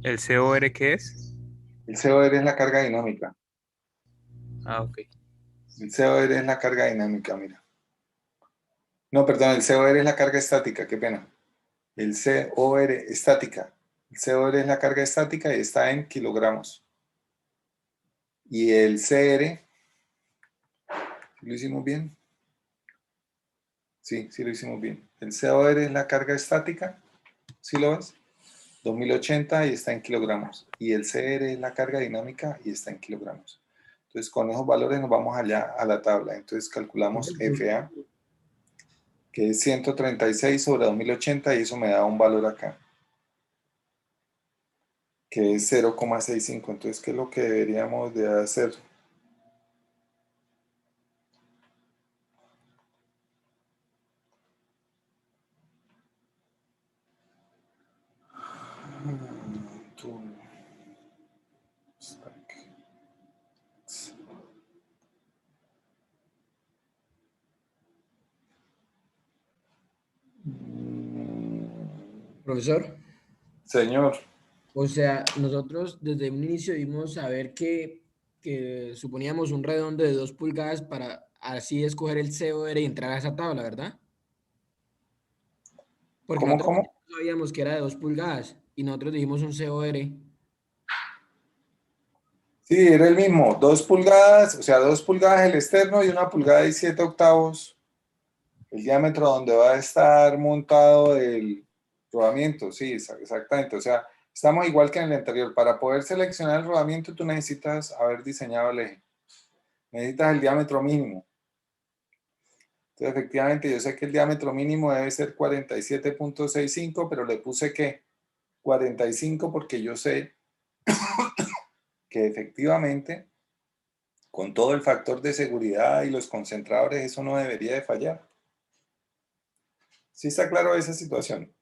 ¿El COR qué es? El COR es la carga dinámica. Ah, ok. El COR es la carga dinámica, mira. No, perdón, el COR es la carga estática, qué pena. El COR estática. El COR es la carga estática y está en kilogramos. Y el CR, ¿lo hicimos bien? Sí, sí lo hicimos bien. El COR es la carga estática, ¿sí lo ves? 2080 y está en kilogramos. Y el CR es la carga dinámica y está en kilogramos. Entonces, con esos valores nos vamos allá a la tabla. Entonces, calculamos FA, que es 136 sobre 2080 y eso me da un valor acá, que es 0,65. Entonces, ¿qué es lo que deberíamos de hacer? Profesor, Señor, o sea, nosotros desde un inicio debimos saber que que suponíamos un redondo de 2 pulgadas para así escoger el COR y entrar a esa tabla, ¿verdad? Porque ¿Cómo, nosotros cómo? sabíamos que era de 2 pulgadas y nosotros dijimos un COR. Sí, era el mismo, 2 pulgadas, o sea, 2 pulgadas el externo y 1 pulgada y 7 octavos el diámetro donde va a estar montado el rodamiento. Sí, exactamente. O sea, estamos igual que en el anterior. Para poder seleccionar el rodamiento, tú necesitas haber diseñado el eje. Necesitas el diámetro mínimo. Entonces, efectivamente, yo sé que el diámetro mínimo debe ser 47.65, pero le puse que 45 porque yo sé que efectivamente, con todo el factor de seguridad y los concentradores, eso no debería de fallar. ¿Sí está claro esa situación?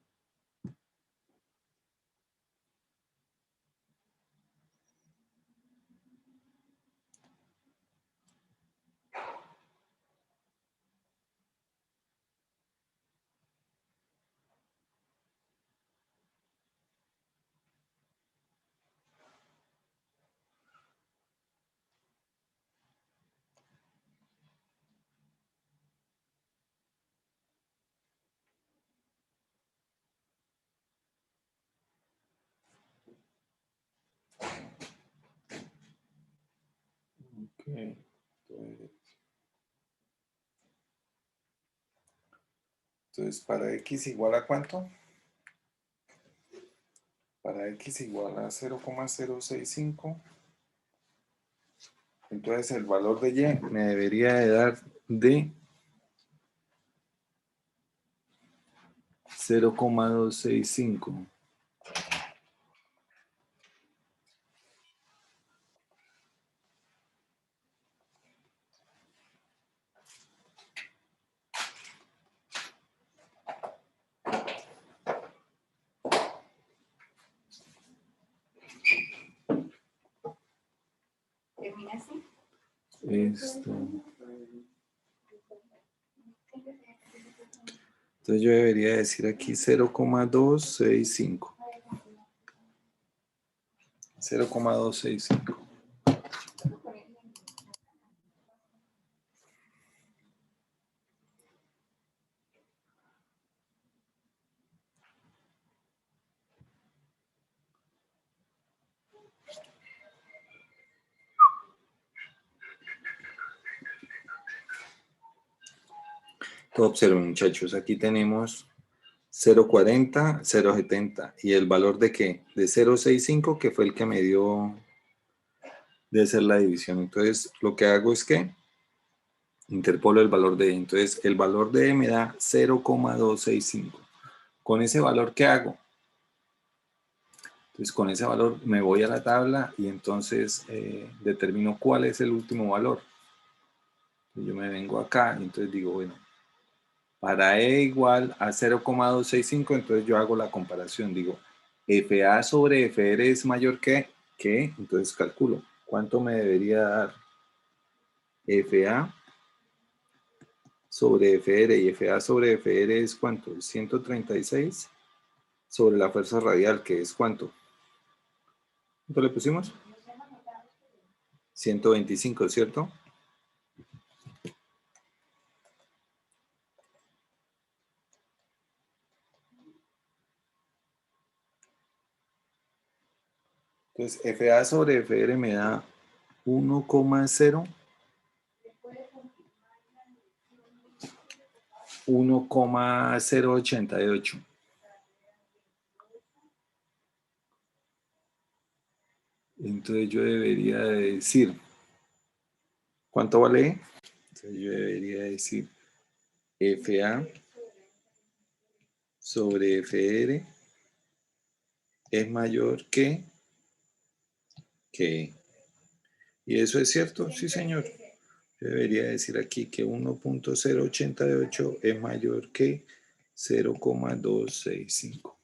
Ok. Entonces, ¿para x igual a cuánto? Para x igual a 0,065. Entonces, el valor de y me debería de dar de 0,265. ¿Termina así? Esto. Entonces yo debería decir aquí 0,265. 0,265. Observen, muchachos, aquí tenemos 0,40, 0,70. ¿Y el valor de qué? De 0,65, que fue el que me dio de hacer la división. Entonces, lo que hago es que interpolo el valor de E. Entonces, el valor de E me da 0,265. Con ese valor, ¿qué hago? Entonces, con ese valor me voy a la tabla y entonces determino cuál es el último valor. Yo me vengo acá y entonces digo, bueno, para E igual a 0,265, entonces yo hago la comparación. Digo, FA sobre FR es mayor que, entonces calculo. ¿Cuánto me debería dar FA sobre FR? Y FA sobre FR es ¿cuánto? 136 sobre la fuerza radial, que es ¿cuánto? ¿Cuánto le pusimos? 125, ¿cierto? Entonces, FA sobre FR me da 1,088. Entonces yo debería de decir, ¿cuánto vale? Entonces yo debería decir FA sobre FR es mayor que E. ¿Y eso es cierto? Sí, señor. Yo debería decir aquí que 1,088 es mayor que 0,265.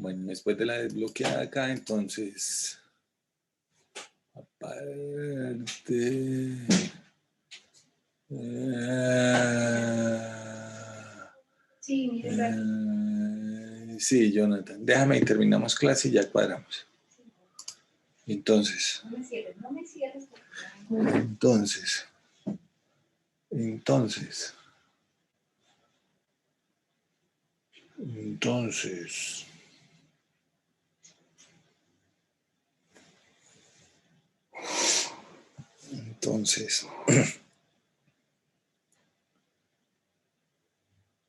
Bueno, después de la desbloqueada acá, entonces, aparte, sí, Jonathan, déjame y terminamos clase y ya cuadramos. Entonces,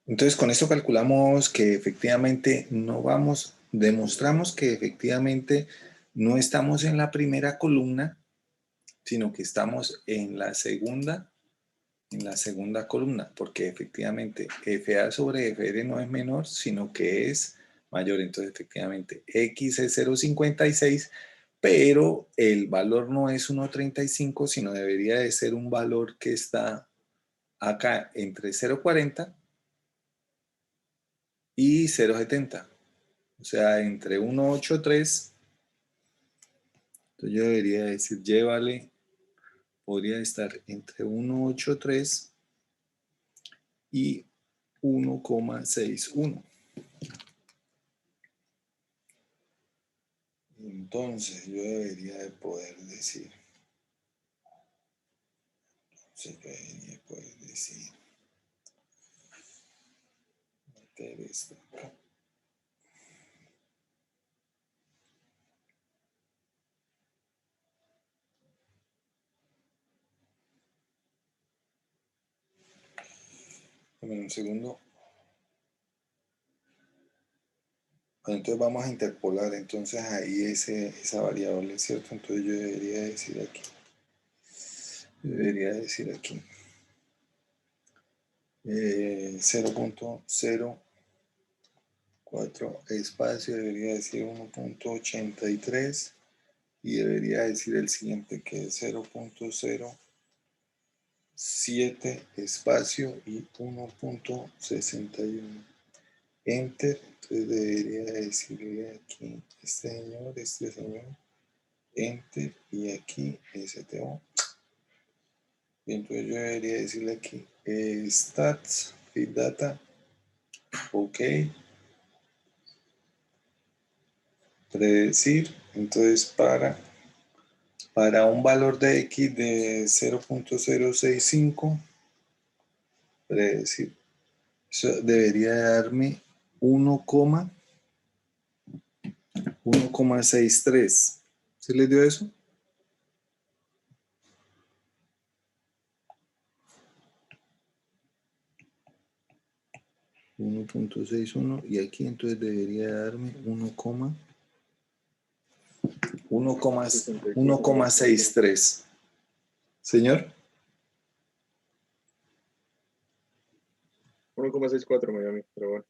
entonces con esto calculamos que efectivamente no vamos, demostramos que efectivamente no estamos en la primera columna, sino que estamos en la segunda columna, porque efectivamente FA sobre FR no es menor, sino que es mayor. Entonces efectivamente X es 0,56, pero el valor no es 1,35, sino debería de ser un valor que está acá entre 0,40 y 0,70. O sea, entre 1,83. Entonces yo debería decir Y vale, podría estar entre 1,83 y 1,61. Entonces yo debería de poder decir, meter esto acá. Dame un segundo. Bueno, entonces vamos a interpolar entonces ahí esa variable, ¿cierto? Entonces yo debería decir aquí. 0,04 espacio, debería decir 1,83 y debería decir el siguiente que es 0,07 espacio y 1,61. Enter, entonces debería decirle aquí este señor, Enter y aquí STO. Y entonces yo debería decirle aquí stats, feed data, ok, predecir. Entonces para un valor de X de 0,065, predecir, eso debería darme 1,63. ¿Sí les dio eso? .61 y aquí entonces debería darme 1,63. Señor. 1,64 me dio, pero bueno.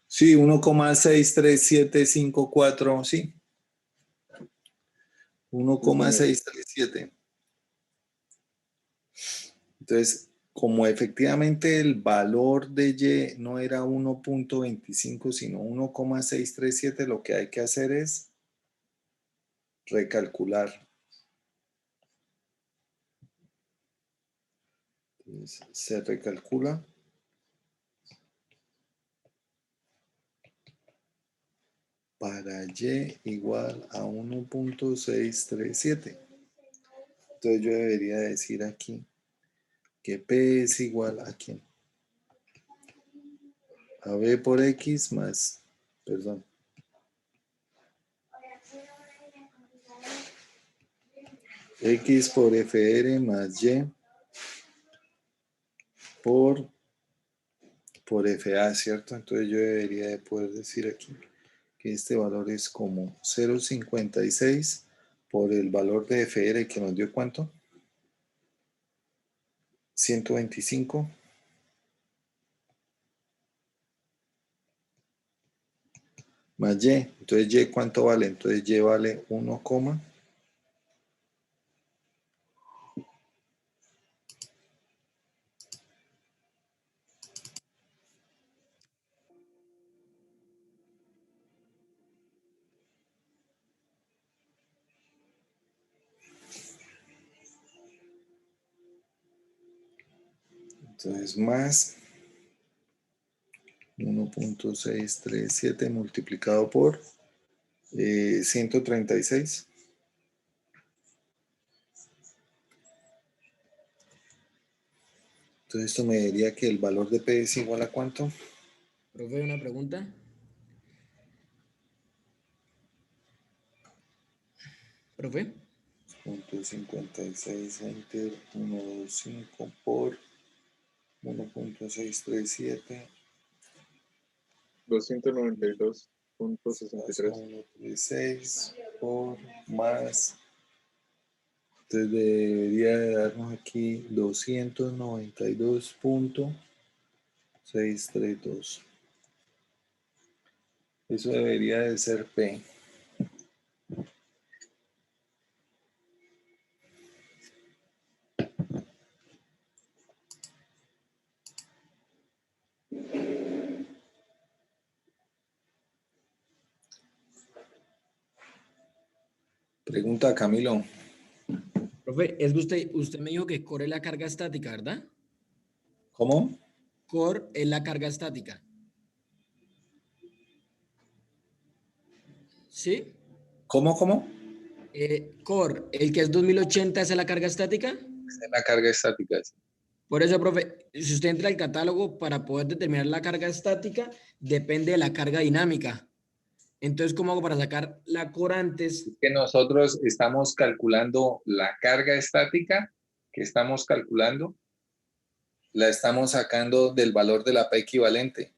Sí, 1,63754, sí. 1,637. Entonces, como efectivamente el valor de Y no era 1,25, sino 1,637, lo que hay que hacer es recalcular. Entonces, se recalcula. Para Y igual a 1,637. Entonces yo debería decir aquí que P es igual a ¿quién? A B por X más, perdón. X por FR más Y por FA, ¿cierto? Entonces yo debería de poder decir aquí que este valor es como 0,56 por el valor de FR que nos dio ¿cuánto? 125. Más Y. Entonces Y ¿cuánto vale? Entonces Y vale 1, Entonces más 1.637 multiplicado por 136. Entonces esto me diría que el valor de P es igual a ¿cuánto? Profe, una pregunta. Profe. .56 enter 125 por 1.637 292.63. 136 por más. Entonces debería de darnos aquí 292.632. Eso debería de ser P. Pregunta Camilo. Profe, es que usted me dijo que core es la carga estática, ¿verdad? ¿Cómo? Core es la carga estática. ¿Sí? ¿Cómo? Core, el que es 2080, ¿esa es la carga estática? Esa es la carga estática. Por eso, profe, si usted entra al catálogo para poder determinar la carga estática, depende de la carga dinámica. Entonces, ¿cómo hago para sacar la core antes? Que nosotros estamos calculando la carga estática que estamos calculando, la estamos sacando del valor de la P equivalente.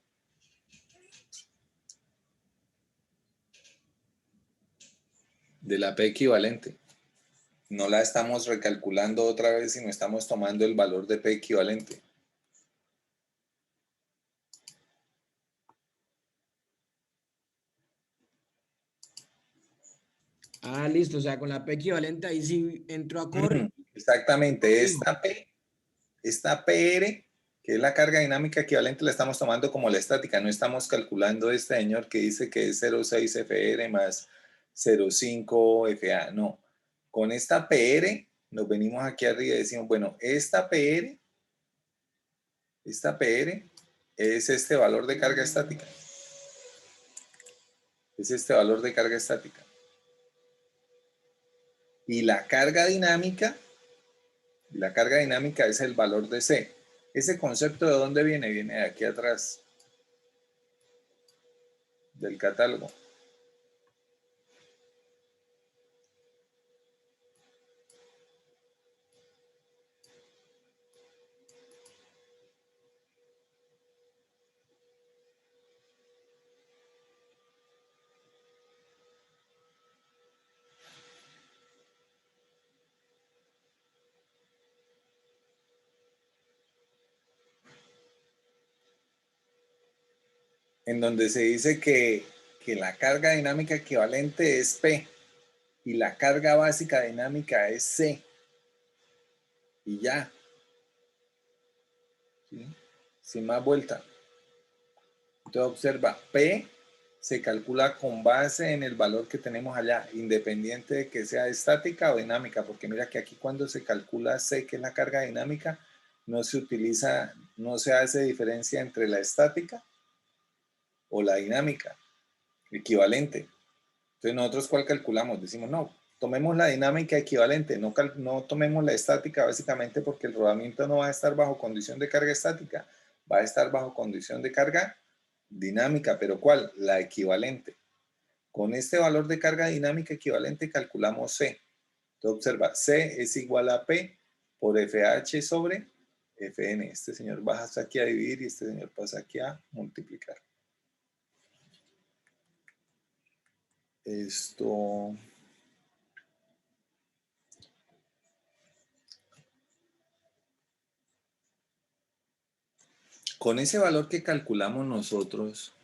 De la P equivalente. No la estamos recalculando otra vez, sino estamos tomando el valor de P equivalente. Ah, listo. O sea, con la P equivalente, ahí sí entro a core. Exactamente. Esta PR, que es la carga dinámica equivalente, la estamos tomando como la estática. No estamos calculando este señor que dice que es 0,6 FR más 0,5 FA. No. Con esta PR, nos venimos aquí arriba y decimos, bueno, esta PR es este valor de carga estática. Es este valor de carga estática. Y la carga dinámica es el valor de C. Ese concepto, ¿de dónde viene? Viene de aquí atrás, del catálogo. En donde se dice que la carga dinámica equivalente es P y la carga básica dinámica es C. Y ya. ¿Sí? Sin más vuelta. Entonces observa, P se calcula con base en el valor que tenemos allá, independiente de que sea estática o dinámica, porque mira que aquí cuando se calcula C, que es la carga dinámica, no se utiliza, no se hace diferencia entre la estática o la dinámica, equivalente. Entonces nosotros ¿cuál calculamos? Decimos, no, tomemos la dinámica equivalente, no tomemos la estática básicamente porque el rodamiento no va a estar bajo condición de carga estática, va a estar bajo condición de carga dinámica, pero ¿cuál? La equivalente. Con este valor de carga dinámica equivalente calculamos C. Entonces observa, C es igual a P por FH sobre Fn. Este señor baja aquí a dividir y este señor pasa aquí a multiplicar. Esto... Con ese valor que calculamos nosotros,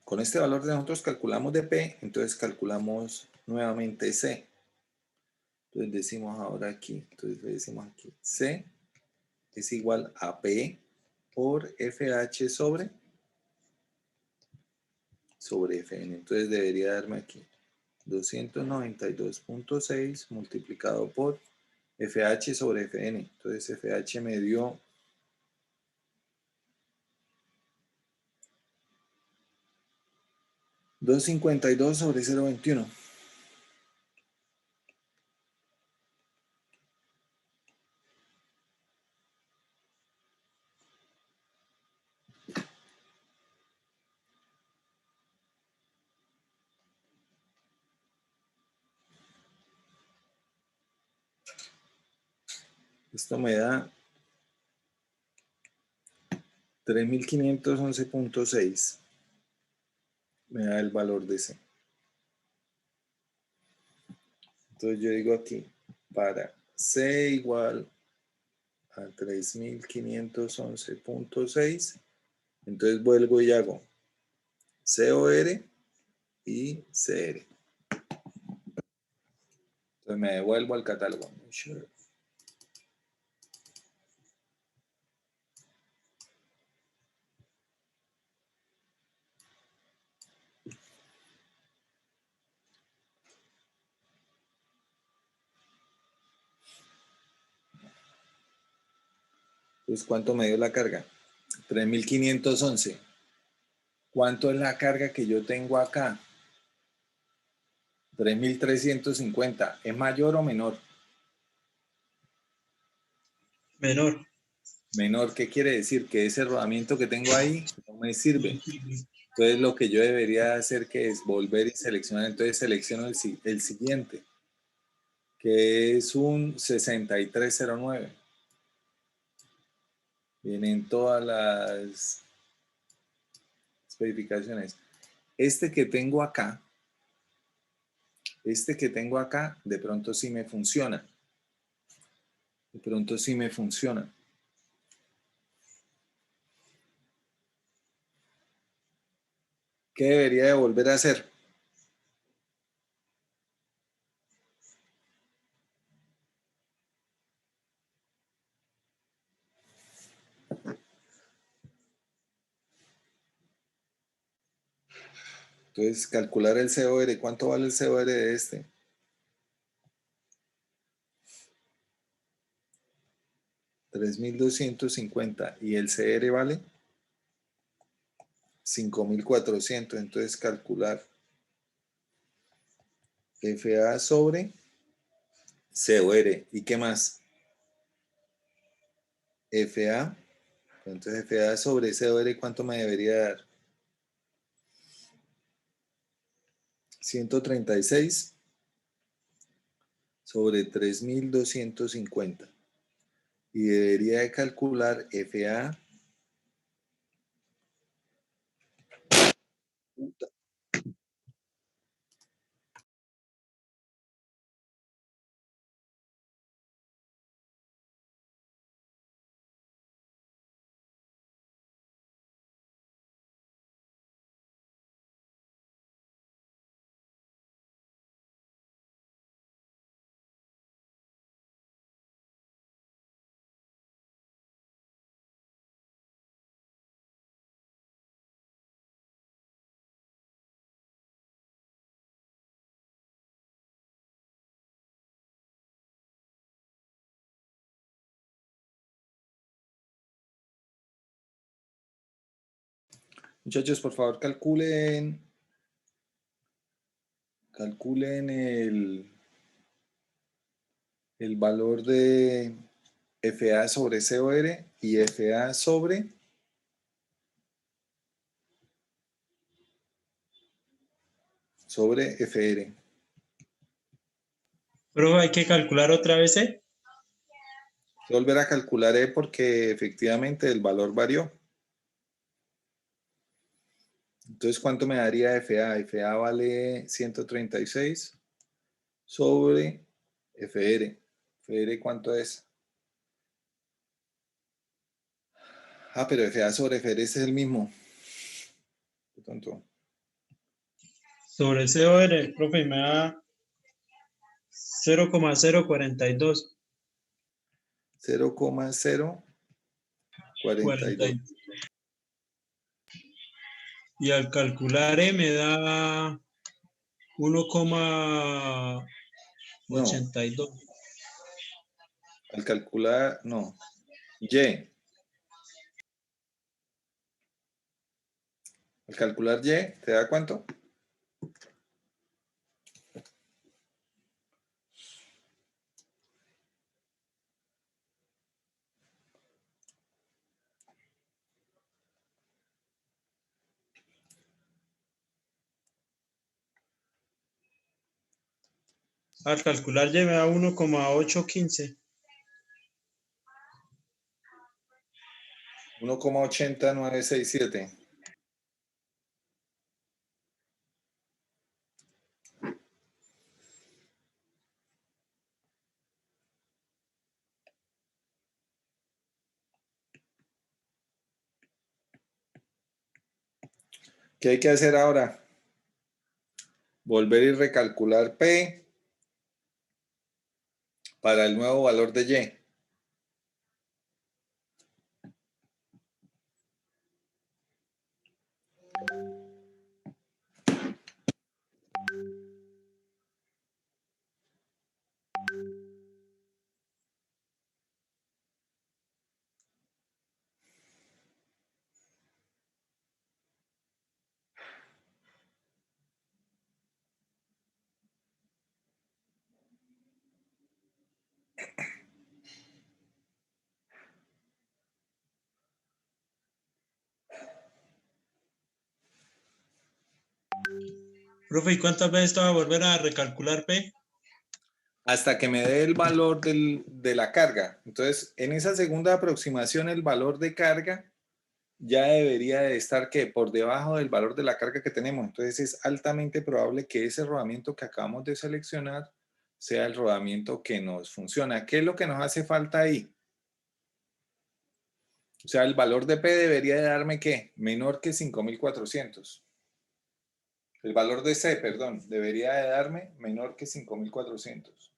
con este valor de nosotros calculamos de P, entonces calculamos nuevamente C. Entonces decimos ahora aquí, entonces le decimos aquí, C es igual a P por FH sobre Fn. Entonces debería darme aquí 292.6 multiplicado por FH sobre Fn. Entonces FH me dio 252 sobre 0.21. Esto me da 3511.6. Me da el valor de C. Entonces yo digo aquí, para C igual a 3511.6, entonces vuelvo y hago COR y CR. Entonces me devuelvo al catálogo. Sure. Entonces, ¿cuánto me dio la carga? 3511. ¿Cuánto es la carga que yo tengo acá? 3350. ¿Es mayor o menor? Menor. Menor, ¿qué quiere decir? Que ese rodamiento que tengo ahí no me sirve. Entonces, lo que yo debería hacer que es volver y seleccionar. Entonces, selecciono el siguiente, que es un 6309. Vienen todas las especificaciones. Este que tengo acá, de pronto sí me funciona. De pronto sí me funciona. ¿Qué debería de volver a hacer? Entonces, calcular el COR. ¿Cuánto vale el COR de este? $3,250. ¿Y el CR vale? 5,400. Entonces, calcular FA sobre COR. ¿Y qué más? FA. Entonces, FA sobre COR, ¿cuánto me debería dar? 136 sobre 3,250. Y debería de calcular FA. Muchachos, por favor, calculen el valor de FA sobre COR y FA sobre FR. Pero hay que calcular otra vez, ¿eh? Volver a calcular porque efectivamente el valor varió. Entonces, ¿cuánto me daría FA? FA vale 136 sobre FR. ¿FR cuánto es? Ah, pero FA sobre FR es el mismo. Por tanto, Sobre COR, profe, me da 0,042. 0,042. 42. Y al calcular E me da 1,82. Al calcular, no. Y. Al calcular Y, ¿te da cuánto? Al calcular Y me da 1,815. 1,80967. ¿Qué hay que hacer ahora? Volver y recalcular P para el nuevo valor de Y. Profe, ¿y cuántas veces tengo que volver a recalcular P? Hasta que me dé el valor de la carga. Entonces, en esa segunda aproximación, el valor de carga ya debería de estar que por debajo del valor de la carga que tenemos. Entonces, es altamente probable que ese rodamiento que acabamos de seleccionar sea el rodamiento que nos funciona. ¿Qué es lo que nos hace falta ahí? O sea, el valor de P debería de darme, ¿qué? Menor que 5400. El valor de C, perdón, debería de darme menor que 5400.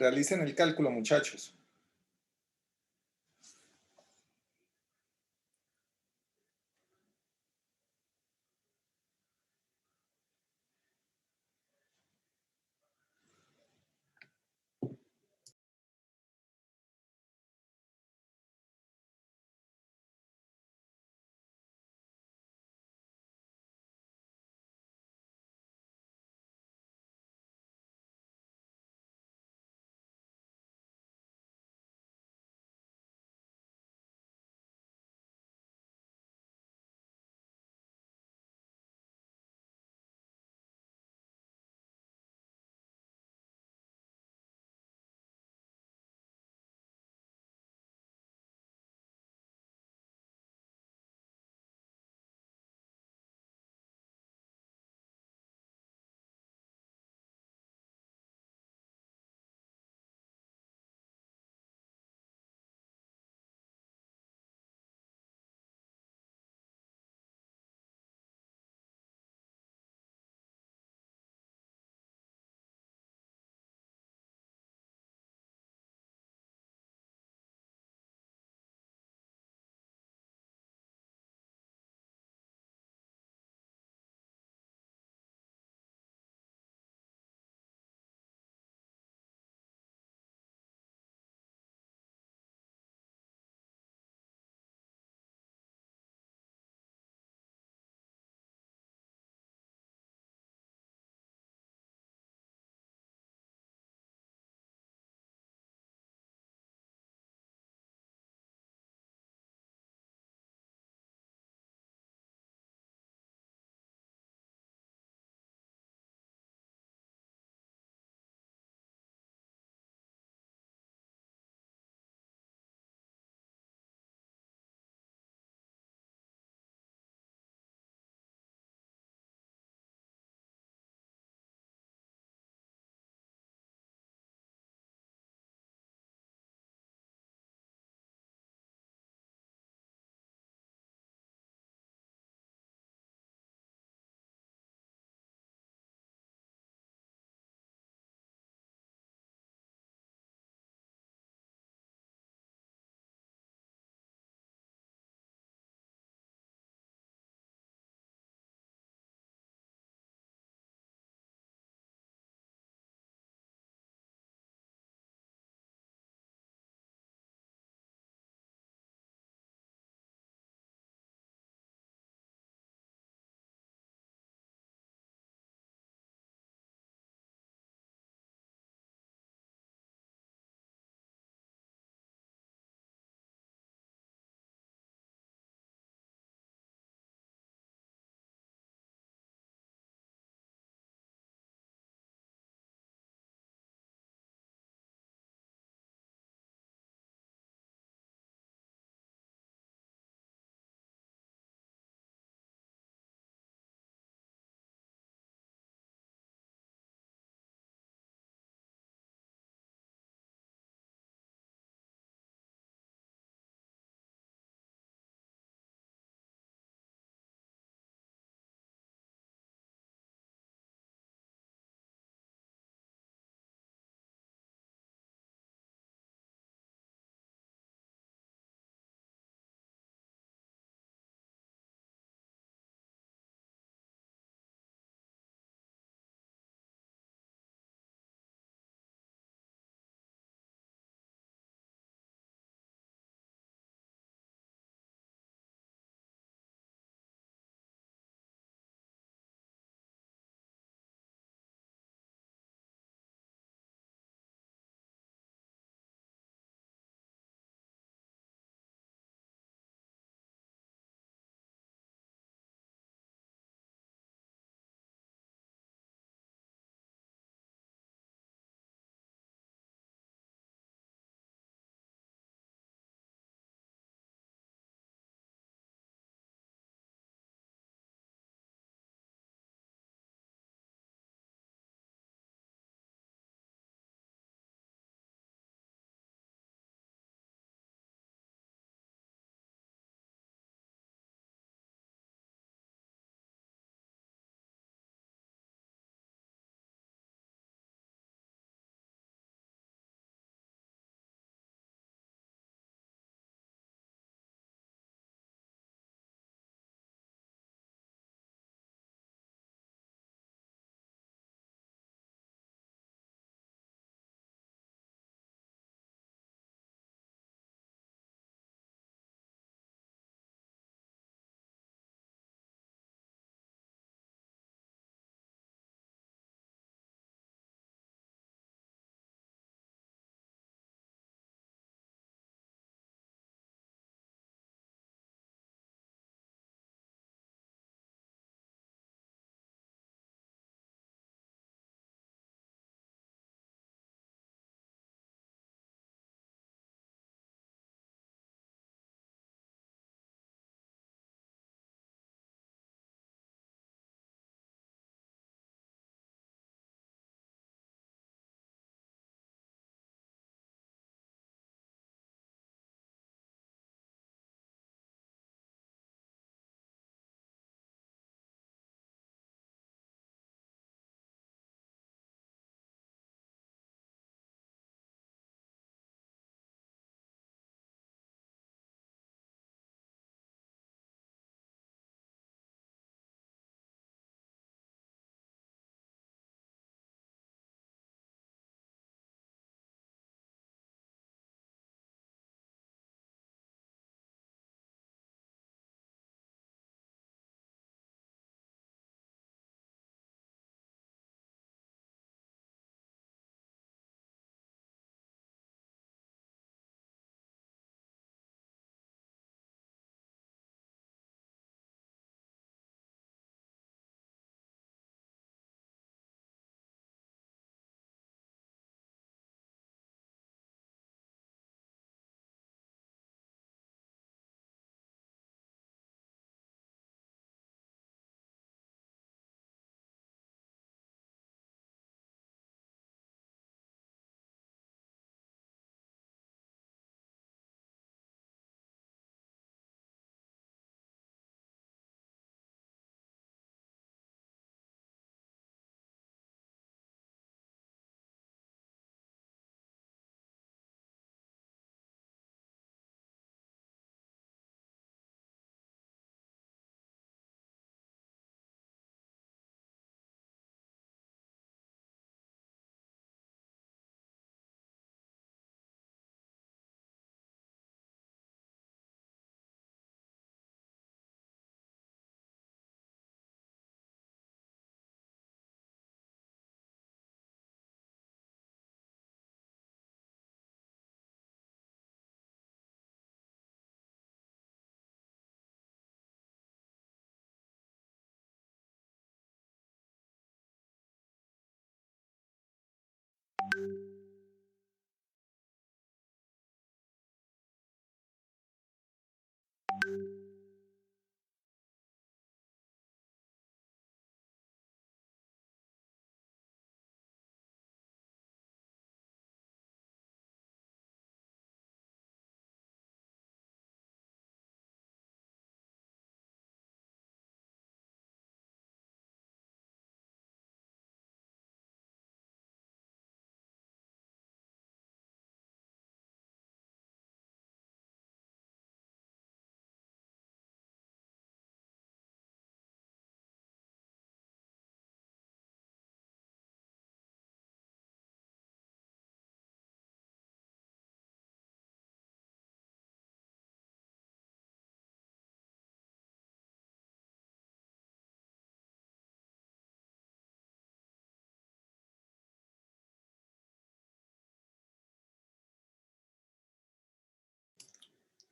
Realicen el cálculo, muchachos.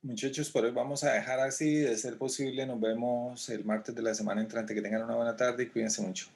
Muchachos, por hoy vamos a dejar así. De ser posible, nos vemos el martes de la semana entrante. Que tengan una buena tarde y cuídense mucho.